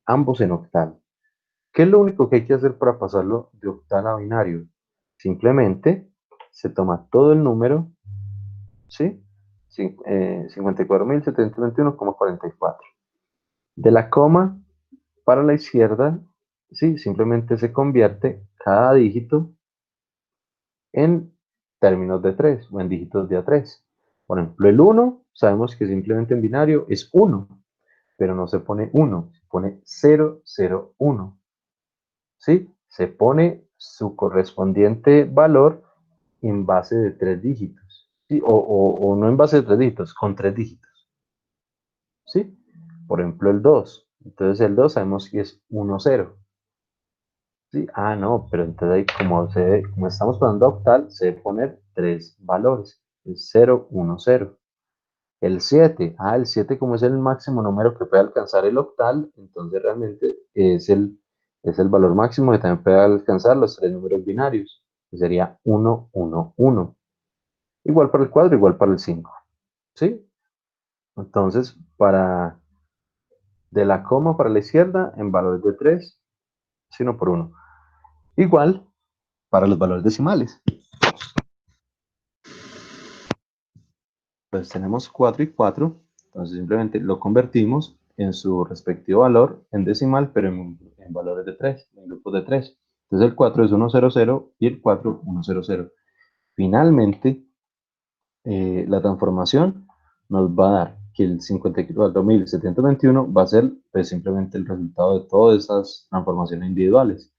ambos en octal. ¿Qué es lo único que hay que hacer para pasarlo de octal a binario? Simplemente se toma todo el número, ¿sí? 54.721,44. De la coma para la izquierda, ¿sí? Simplemente se convierte cada dígito en términos de 3 o en dígitos de A3. Por ejemplo, el 1, sabemos que simplemente en binario es 1, pero no se pone 1, se pone 001. ¿Sí? Se pone su correspondiente valor en base de 3 dígitos. ¿Sí? O no en base de 3 dígitos, con 3 dígitos. ¿Sí? Por ejemplo, el 2. Entonces el 2 sabemos que es 10. ¿Sí? Ah, no, pero entonces ahí como estamos poniendo octal, se debe poner 3 valores. Es 010. El 7, el 7 como es el máximo número que puede alcanzar el octal, entonces realmente es el valor máximo que también puede alcanzar los tres números binarios, que sería 1, 1, 1. Igual para el 4, igual para el 5. ¿Sí? Entonces, de la coma para la izquierda, en valores de 3, sino por 1. Igual para los valores decimales. Pues tenemos 4 y 4, entonces simplemente lo convertimos en su respectivo valor en decimal, pero en valores de 3, en grupos de 3. Entonces el 4 es 1, 0, 0 y el 4, 1, 0, 0. Finalmente, la transformación nos va a dar que el 54.721 va a ser pues, simplemente el resultado de todas esas transformaciones individuales.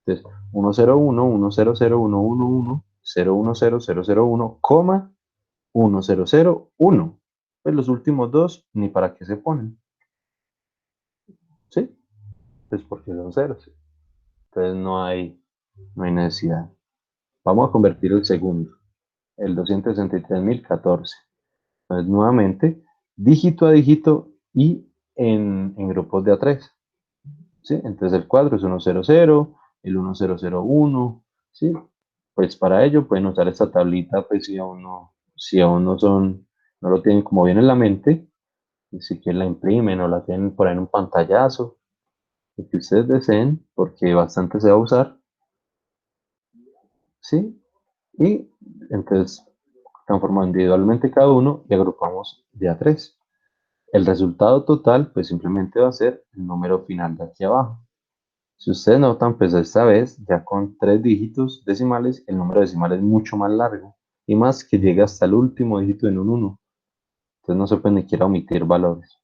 Entonces, 1, 0, 1, 1, 0, 0, 1, 1, 1, 0, 1, 0, 0, 0, 1, coma, 1, 0, 0, 1. Pues los últimos dos, ni para qué se ponen. ¿Sí? Pues porque son ceros. Entonces no hay necesidad. Vamos a convertir el segundo, el 263.014. Entonces, nuevamente, dígito a dígito y en grupos de A3. ¿Sí? Entonces, el 4 es 1, 0, 0, el 1, 0, 0, 1. ¿Sí? Pues para ello pueden usar esta tablita, pues si aún no lo tienen como bien en la mente, si quieren la imprimen o la tienen por ahí en un pantallazo, lo que ustedes deseen, porque bastante se va a usar, ¿sí? Y entonces transformamos individualmente cada uno y agrupamos de a 3. El resultado total, pues simplemente va a ser el número final de aquí abajo. Si ustedes notan, pues esta vez, ya con 3 dígitos decimales, el número decimal es mucho más largo y más que llega hasta el último dígito en un 1. Entonces no se puede ni siquiera omitir valores.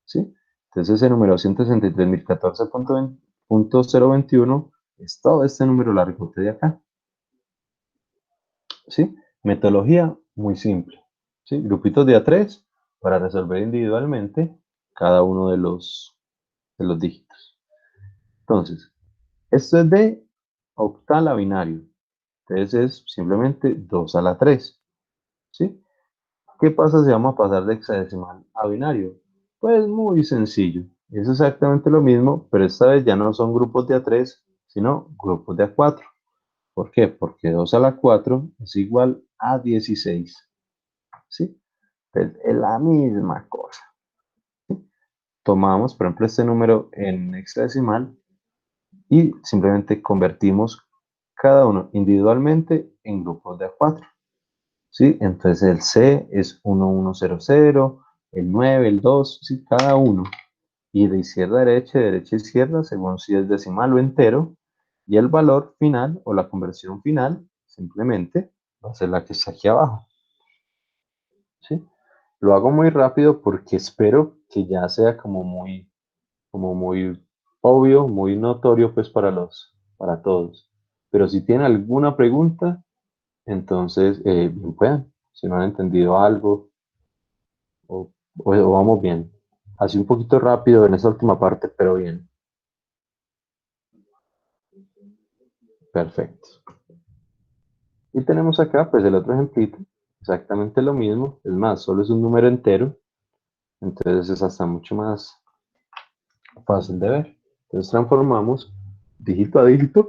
¿Sí? Entonces ese número 163.014.021 es todo este número largo de acá. ¿Sí? Metodología muy simple. ¿Sí? Grupitos de A3 para resolver individualmente cada uno de los dígitos. Entonces, esto es de octal a binario. Entonces es simplemente 2 a la 3. ¿Sí? ¿Qué pasa si vamos a pasar de hexadecimal a binario? Pues muy sencillo. Es exactamente lo mismo, pero esta vez ya no son grupos de A3, sino grupos de A4. ¿Por qué? Porque 2 a la 4 es igual a 16. ¿Sí? Entonces, es la misma cosa. Tomamos, por ejemplo, este número en hexadecimal y simplemente convertimos cada uno individualmente en grupos de A4. ¿Sí? Entonces el C es 1100, el 9, el 2, ¿sí? Cada uno. Y de izquierda a derecha, de derecha a izquierda, según si es decimal o entero. Y el valor final o la conversión final simplemente va a ser la que está aquí abajo. ¿Sí? Lo hago muy rápido porque espero que ya sea como muy obvio, muy notorio pues para todos. Pero si tienen alguna pregunta, entonces bien puedan. Si no han entendido algo o vamos bien. Así un poquito rápido en esa última parte, pero bien. Perfecto. Y tenemos acá pues el otro ejemplito, exactamente lo mismo. Es más, solo es un número entero, entonces es hasta mucho más fácil de ver. Entonces transformamos dígito a dígito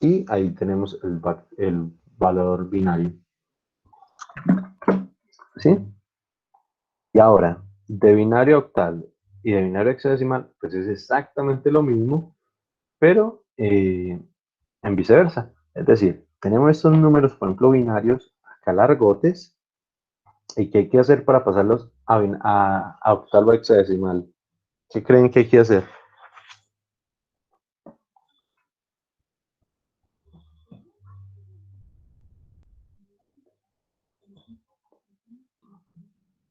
y ahí tenemos el valor binario. ¿Sí? Y ahora, de binario a octal y de binario a hexadecimal, pues es exactamente lo mismo, pero en viceversa. Es decir, tenemos estos números, por ejemplo, binarios, acá largotes, y ¿qué hay que hacer para pasarlos a octal o hexadecimal? ¿Qué creen que hay que hacer?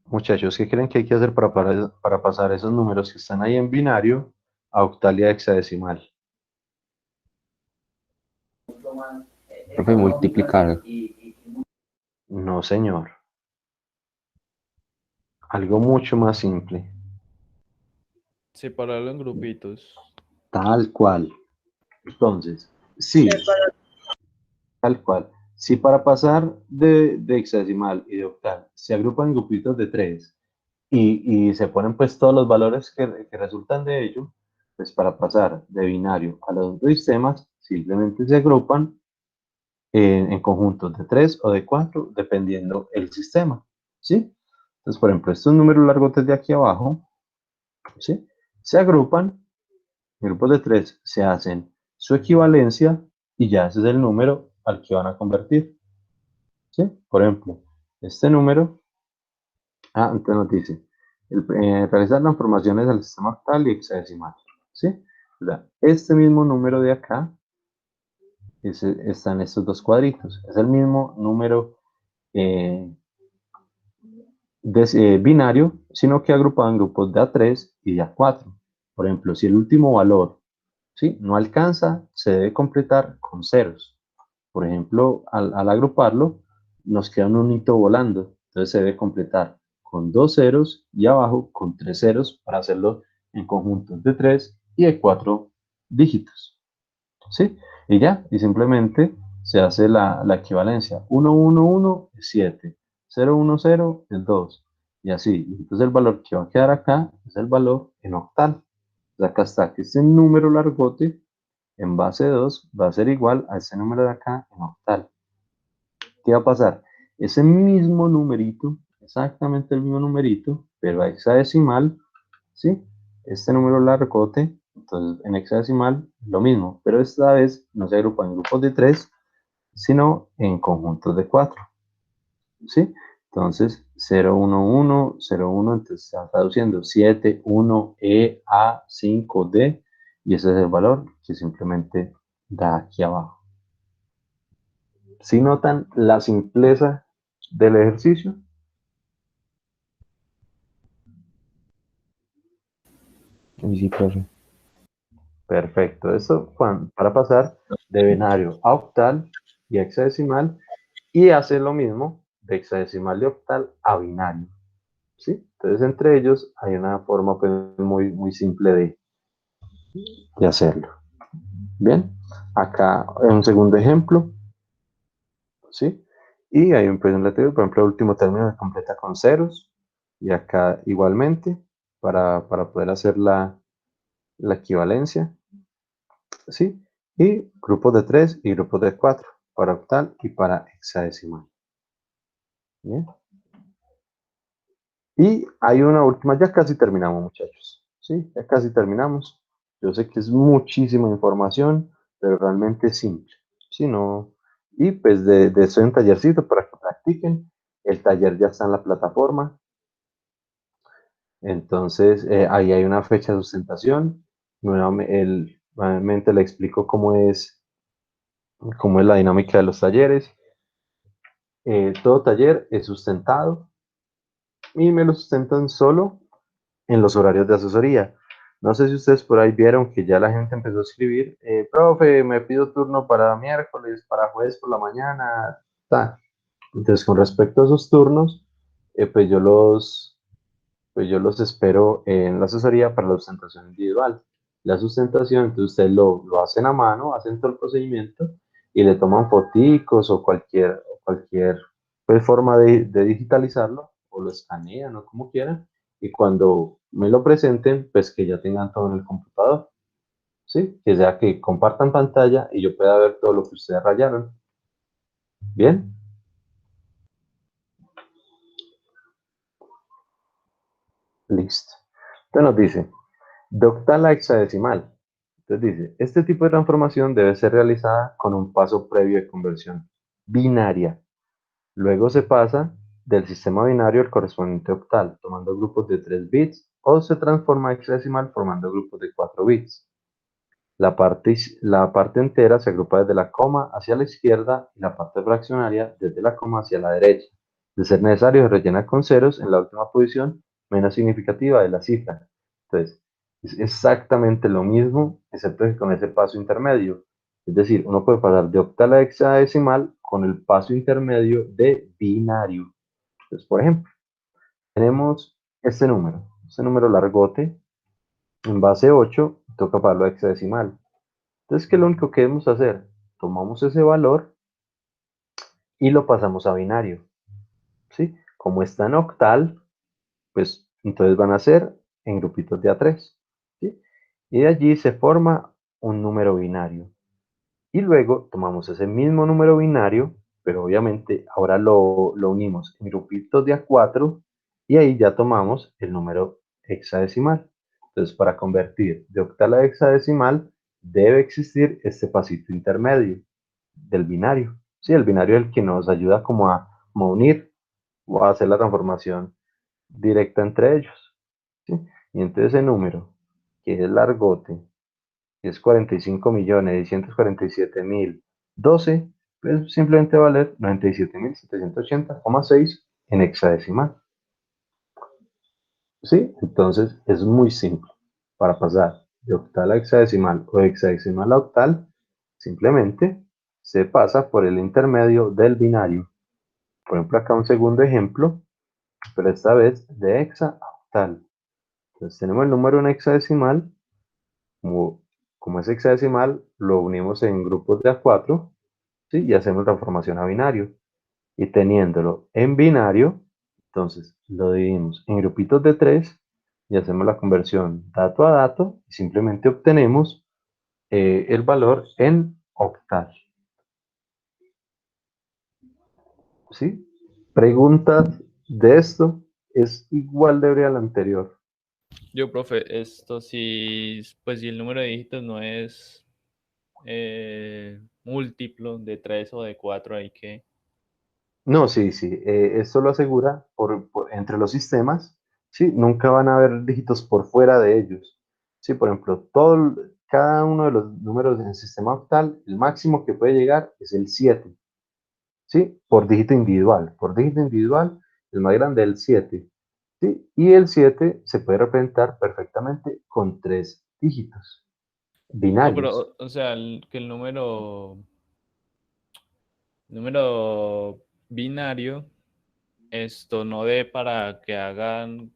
Muchachos, ¿qué creen que hay que hacer para pasar esos números que están ahí en binario a octal y a hexadecimal? Profe, multiplicar. No, señor. Algo mucho más simple. Separarlo en grupitos. Tal cual. Entonces, sí, tal cual. Si para pasar de hexadecimal y de octal se agrupan en grupitos de 3 y se ponen pues todos los valores que resultan de ello, pues para pasar de binario a los dos sistemas simplemente se agrupan en conjuntos de 3 o de 4 dependiendo el sistema, ¿sí? Entonces, por ejemplo, estos números largotes de aquí abajo, ¿sí? Se agrupan, en grupos de 3 se hacen su equivalencia y ya ese es el número al que van a convertir, ¿sí? Por ejemplo, este número, entonces nos dice, realizar transformaciones al sistema octal y hexadecimal, ¿sí? O sea, este mismo número de acá está en estos dos cuadritos, es el mismo número eh, binario, sino que agrupado en grupos de A3 y de A4. Por ejemplo, si el último valor, ¿sí?, no alcanza, se debe completar con ceros. Por ejemplo, al agruparlo, nos queda un hito volando. Entonces se debe completar con 2 ceros y abajo con 3 ceros para hacerlo en conjuntos de 3 y de 4 dígitos. ¿Sí? Y ya, y simplemente se hace la equivalencia. 1, 1, 1 es 7, 0, 1, 0 es 2, y así. Entonces el valor que va a quedar acá es el valor en octal. Entonces acá está que este número largote en base 2 va a ser igual a ese número de acá en octal. ¿Qué va a pasar? Ese mismo numerito, exactamente el mismo numerito, pero a hexadecimal, ¿sí? Este número largote, entonces en hexadecimal lo mismo, pero esta vez no se agrupa en grupos de 3, sino en conjuntos de 4, ¿sí? Entonces 0, 1, 1, 0, 1, entonces se va traduciendo 7, 1, E, A, 5, D, y ese es el valor que simplemente da aquí abajo. ¿Sí notan la simpleza del ejercicio? Uy, sí, profe. Perfecto. Eso para pasar de binario a octal y hexadecimal y hacer lo mismo de hexadecimal y octal a binario. ¿Sí? Entonces, entre ellos hay una forma pues, muy simple de hacerlo. Bien. Acá un segundo ejemplo. ¿Sí? Y hay un presentativo, por ejemplo, el último término se completa con ceros. Y acá igualmente, para poder hacer la equivalencia. ¿Sí? Y grupos de 3 y grupos de 4 para octal y para hexadecimal. ¿Bien? Y hay una última, ya casi terminamos, muchachos. ¿Sí? Ya casi terminamos. Yo sé que es muchísima información, pero realmente es simple. ¿Sí? No, y pues de eso un tallercito para que practiquen. El taller ya está en la plataforma. Entonces, ahí hay una fecha de sustentación. Nuevamente le explico cómo es la dinámica de los talleres. Todo taller es sustentado y me lo sustentan solo en los horarios de asesoría. No sé si ustedes por ahí vieron que ya la gente empezó a escribir, profe, me pido turno para miércoles, para jueves por la mañana, ta. Entonces, con respecto a esos turnos, pues yo los espero en la asesoría para la sustentación individual. La sustentación, entonces ustedes lo hacen a mano, hacen todo el procedimiento y le toman foticos o cualquier pues, forma de digitalizarlo o lo escanean o como quieran y cuando me lo presenten, pues que ya tengan todo en el computador, ¿sí? Que sea que compartan pantalla y yo pueda ver todo lo que ustedes rayaron. ¿Bien? Listo. Entonces nos dice, de octal a hexadecimal. Entonces dice, este tipo de transformación debe ser realizada con un paso previo de conversión binaria. Luego se pasa del sistema binario al correspondiente octal, tomando grupos de 3 bits, o se transforma a hexadecimal formando grupos de 4 bits. La parte entera se agrupa desde la coma hacia la izquierda y la parte fraccionaria desde la coma hacia la derecha. De ser necesario, se rellena con ceros en la última posición menos significativa de la cifra. Entonces, es exactamente lo mismo, excepto que con ese paso intermedio. Es decir, uno puede pasar de octal a hexadecimal con el paso intermedio de binario. Entonces, por ejemplo, tenemos este número largote, en base 8, toca pasarlo a hexadecimal. Entonces, ¿qué es lo único que debemos hacer? Tomamos ese valor y lo pasamos a binario, ¿sí? Como está en octal, pues entonces van a ser en grupitos de A3, ¿sí? Y de allí se forma un número binario. Y luego tomamos ese mismo número binario, pero obviamente ahora lo unimos en grupitos de A4 y ahí ya tomamos el número hexadecimal. Entonces, para convertir de octal a hexadecimal, debe existir este pasito intermedio del binario. Sí, el binario es el que nos ayuda como a unir o a hacer la transformación directa entre ellos. ¿Sí? Y entonces ese número, que es largote, que es 45.647.012, pues simplemente va a valer 97.780,6 en hexadecimal. ¿Sí? Entonces es muy simple. Para pasar de octal a hexadecimal o de hexadecimal a octal, simplemente se pasa por el intermedio del binario. Por ejemplo, acá un segundo ejemplo, pero esta vez de hexa a octal. Entonces tenemos el número en hexadecimal, como es hexadecimal, lo unimos en grupos de A4, ¿sí? Y hacemos transformación a binario. Y teniéndolo en binario, entonces lo dividimos en grupitos de 3 y hacemos la conversión dato a dato y simplemente obtenemos el valor en octal. ¿Sí? Preguntas de esto es igual de breve al anterior. Yo, profe, esto sí, pues si el número de dígitos no es múltiplo de 3 o de 4, hay que... No, sí, sí, esto lo asegura entre los sistemas, sí, nunca van a haber dígitos por fuera de ellos. Sí, por ejemplo, cada uno de los números en el sistema octal, el máximo que puede llegar es el 7, sí, por dígito individual. Por dígito individual, el más grande es el 7, sí, y el 7 se puede representar perfectamente con 3 dígitos No, binarios. pero, o sea, que el número binario, esto no dé para que hagan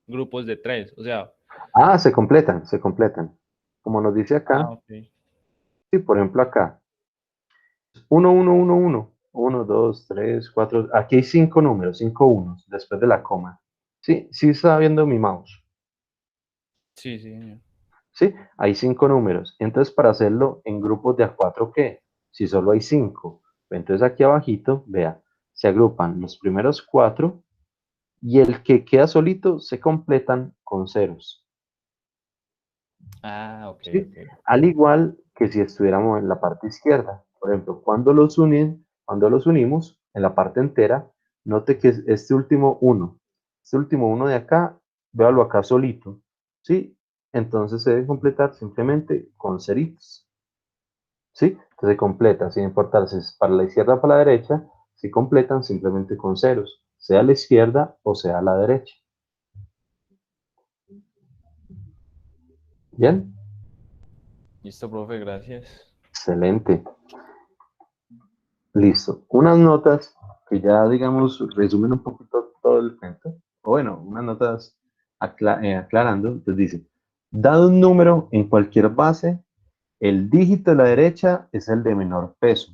grupos de 3, o sea... Ah, se completan, se completan. Como nos dice Ah, acá, ok. sí, por ejemplo acá. 1, 1, 1, 1. 1, 2, 3, 4. Aquí hay 5 números, 5 unos después de la coma. Sí, sí está viendo mi mouse. Sí, sí, señor. Sí, hay 5 números. Entonces, para hacerlo en grupos de A4, ¿qué? Si solo hay 5. Entonces, aquí abajito, vea, se agrupan los primeros 4 y el que queda solito se completan con ceros. Ah, ok, ¿Sí? ok. Al igual que si estuviéramos en la parte izquierda. Por ejemplo, cuando los unimos en la parte entera, note que este último uno de acá, véalo acá solito, ¿sí? Entonces se debe completar simplemente con ceritos, ¿sí? Entonces se completa, sin importar si es para la izquierda o para la derecha, se completan simplemente con ceros, sea a la izquierda o sea a la derecha. ¿Bien? Listo, profe, gracias. Excelente. Listo. Unas notas que ya, digamos, resumen un poquito todo el cuento. O bueno, unas notas aclarando. Entonces dice, dado un número en cualquier base, el dígito de la derecha es el de menor peso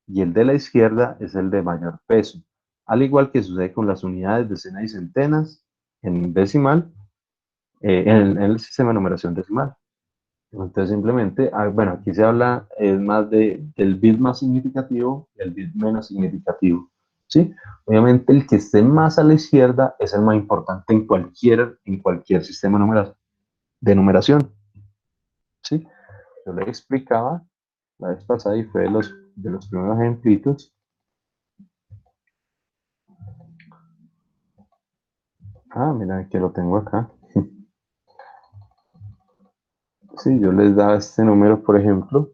y el de la izquierda es el de mayor peso. Al igual que sucede con las unidades, decenas y centenas en decimal, en el sistema de numeración decimal. Entonces simplemente, bueno, aquí se habla más del bit más significativo y el bit menos significativo, ¿sí? Obviamente el que esté más a la izquierda es el más importante en cualquier sistema de numeración, ¿sí? Yo le explicaba la vez pasada y fue de los primeros ejemplitos. Ah, mira, que lo tengo acá. Sí, yo les daba este número, por ejemplo.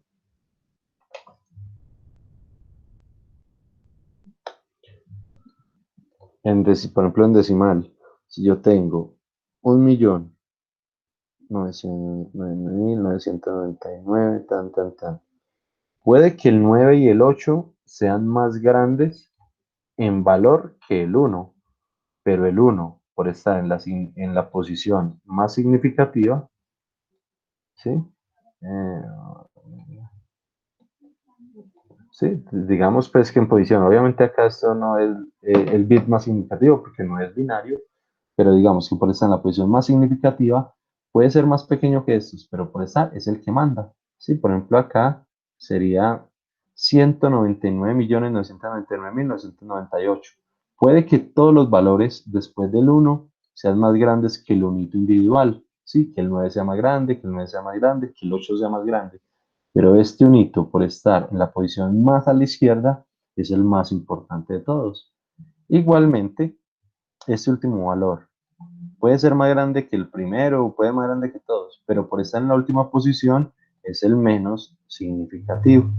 Por ejemplo, en decimal, si yo tengo 1.999.999, tan. Puede que el 9 y el 8 sean más grandes en valor que el 1, pero el 1, por estar en la posición más significativa, ¿sí? Eh, Sí, digamos pues que en posición, obviamente acá esto no es el bit más significativo porque no es binario, pero digamos que por estar en la posición más significativa puede ser más pequeño que estos, pero por estar es el que manda. Sí, por ejemplo acá sería 199.999.998. Puede que todos los valores después del uno sean más grandes que el unito individual, sí, que el 9 sea más grande, que el 9 sea más grande, que el 8 sea más grande. Pero este unito, por estar en la posición más a la izquierda, es el más importante de todos. Igualmente, este último valor puede ser más grande que el primero, o puede ser más grande que todos, pero por estar en la última posición es el menos significativo.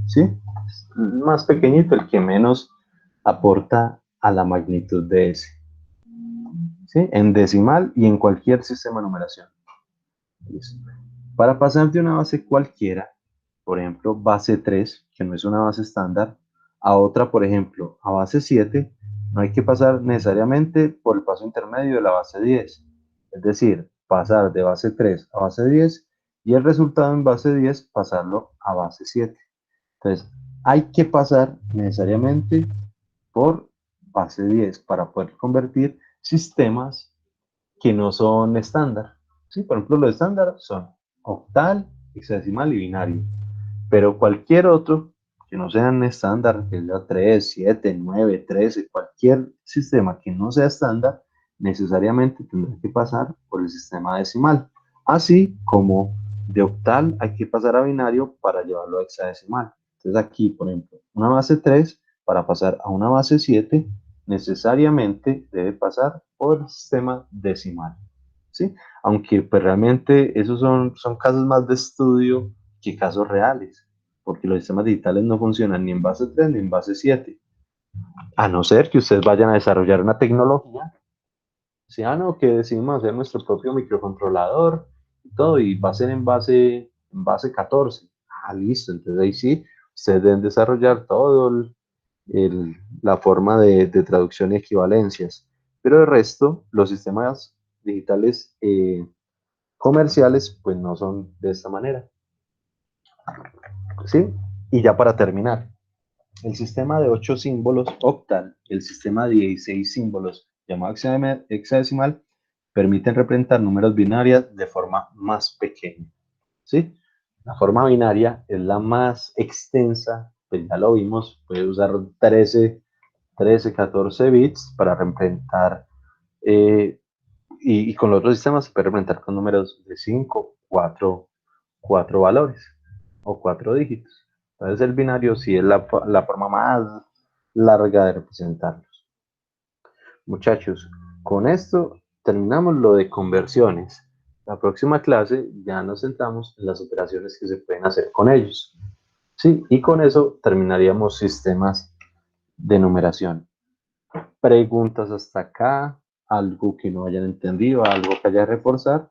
¿Sí? Es más pequeñito, el que menos aporta a la magnitud de ese. ¿Sí? En decimal y en cualquier sistema de numeración. ¿Listo? Para pasar de una base cualquiera, por ejemplo, base 3, que no es una base estándar, a otra, por ejemplo, a base 7, no hay que pasar necesariamente por el paso intermedio de la base 10. Es decir, pasar de base 3 a base 10 y el resultado en base 10 pasarlo a base 7. Entonces, hay que pasar necesariamente por base 10 para poder convertir sistemas que no son estándar. ¿Sí? Por ejemplo, los estándar son octal, hexadecimal y binario. Pero cualquier otro que no sean estándar, que sea 3, 7, 9, 13, cualquier sistema que no sea estándar, necesariamente tendrá que pasar por el sistema decimal. Así como de octal hay que pasar a binario para llevarlo a hexadecimal. Entonces aquí, por ejemplo, una base 3 para pasar a una base 7 necesariamente debe pasar por el sistema decimal. ¿Sí? Aunque pues, realmente esos son casos más de estudio que casos reales, porque los sistemas digitales no funcionan ni en base 3 ni en base 7, a no ser que ustedes vayan a desarrollar una tecnología, si no, que decidimos hacer nuestro propio microcontrolador y todo, y va a ser en base 14. Listo, entonces ahí sí, ustedes deben desarrollar todo la forma de traducción y equivalencias, pero el resto, los sistemas digitales comerciales, pues no son de esta manera. ¿Sí? Y ya para terminar, el sistema de 8 símbolos octal y el sistema de 16 símbolos llamado hexadecimal permiten representar números binarios de forma más pequeña. ¿Sí? La forma binaria es la más extensa, pues ya lo vimos, puede usar 13, 14 bits para representar, y con los otros sistemas se puede representar con números de 5, 4 valores o 4 dígitos. Entonces el binario sí es la forma más larga de representarlos. Muchachos, con esto terminamos lo de conversiones. La próxima clase ya nos centramos en las operaciones que se pueden hacer con ellos. Sí, y con eso terminaríamos sistemas de numeración. Preguntas hasta acá, algo que no hayan entendido, algo que haya que reforzar.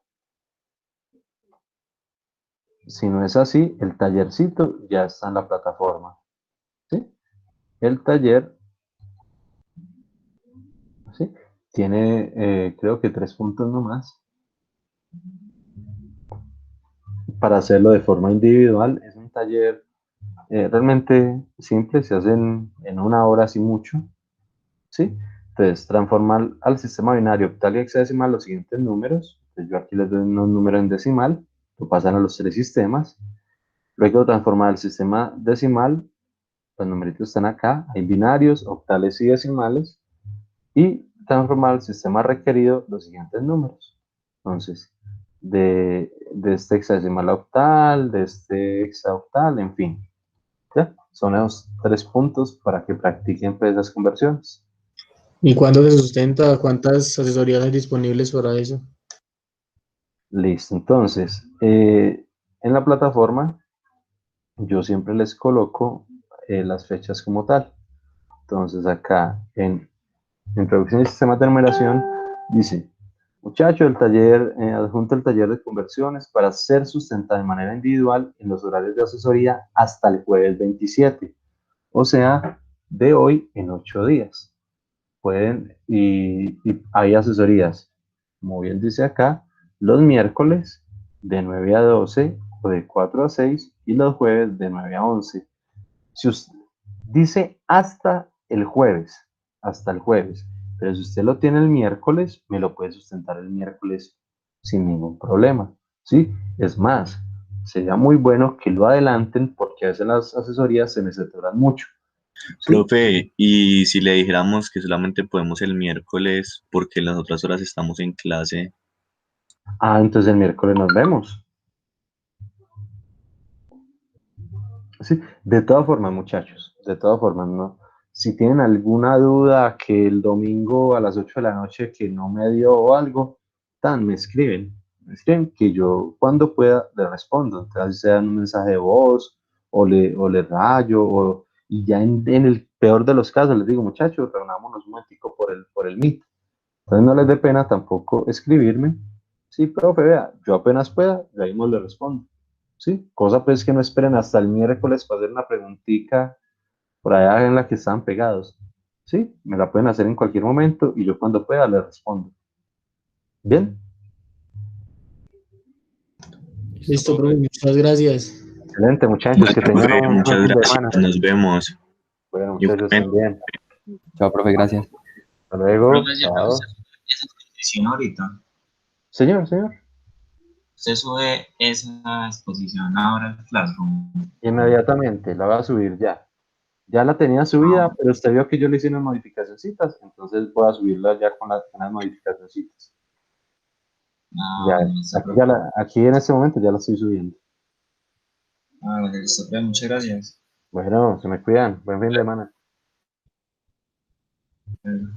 Si no es así, el tallercito ya está en la plataforma. ¿Sí? El taller, ¿sí? Tiene, creo que 3 puntos nomás. Para hacerlo de forma individual, es un taller realmente simple, se hace en una hora, así mucho. ¿Sí? Entonces, transformar al sistema binario octal y hexadecimal los siguientes números. Entonces, yo aquí les doy unos números en decimal, lo pasan a los 3 sistemas. Luego, transformar el sistema decimal, los numeritos están acá, hay binarios, octales y decimales. Y transformar el sistema requerido los siguientes números. Entonces, de este hexadecimal a octal, de este hexaoctal, en fin. ¿Ya? Son esos 3 puntos para que practiquen pues, esas conversiones. ¿Y cuándo se sustenta? ¿Cuántas asesorías hay disponibles para eso? Listo, entonces, en la plataforma yo siempre les coloco las fechas como tal. Entonces acá en Introducción y Sistemas de Numeración dice, muchacho, el taller, adjunto el taller de conversiones para ser sustentado de manera individual en los horarios de asesoría hasta el jueves 27, o sea, de hoy en 8 días. Pueden, y hay asesorías, como bien dice acá, los miércoles de 9 a 12 o de 4 a 6 y los jueves de 9 a 11. Si usted dice hasta el jueves, pero si usted lo tiene el miércoles, me lo puede sustentar el miércoles sin ningún problema, ¿sí? Es más, sería muy bueno que lo adelanten porque a veces las asesorías se necesitan mucho, ¿sí? Profe, y si le dijéramos que solamente podemos el miércoles porque en las otras horas estamos en clase, Ah, entonces el miércoles nos vemos. Sí, de todas formas, muchachos, de todas formas, ¿no? Si tienen alguna duda que el domingo a las 8 de la noche que no me dio o algo, me escriben que yo cuando pueda le respondo, entonces sea un mensaje de voz o le rayo y ya en el peor de los casos les digo, muchachos, reunámonos un momentico por el Meet. Entonces no les dé pena tampoco escribirme. Sí, profe, vea, yo apenas pueda, ya mismo le respondo. Sí, cosa pues que no esperen hasta el miércoles para hacer una preguntita por allá en la que están pegados. Sí, me la pueden hacer en cualquier momento y yo cuando pueda les respondo. Bien, Listo, Listo, profe, profe. muchas gracias. excelente muchachos, vale, que tengan profe, un buen muchas fin de gracias, semana. nos vemos. Bueno, muchachos Igualmente. también. Chao, profe, gracias. Hasta luego, Profe, chao. esa exposición ahorita. Señor, Usted sube esa exposición ahora al Classroom. inmediatamente la voy a subir ya. Ya la tenía Ah, subida, pero usted vio que yo le hice unas modificacioncitas, entonces voy a subirla ya con las modificacioncitas. Ya, bueno, listo, profe. aquí en este momento ya la estoy subiendo. Bueno, listo, profe, muchas gracias. Bueno, se me cuidan. Buen fin de semana. Bueno.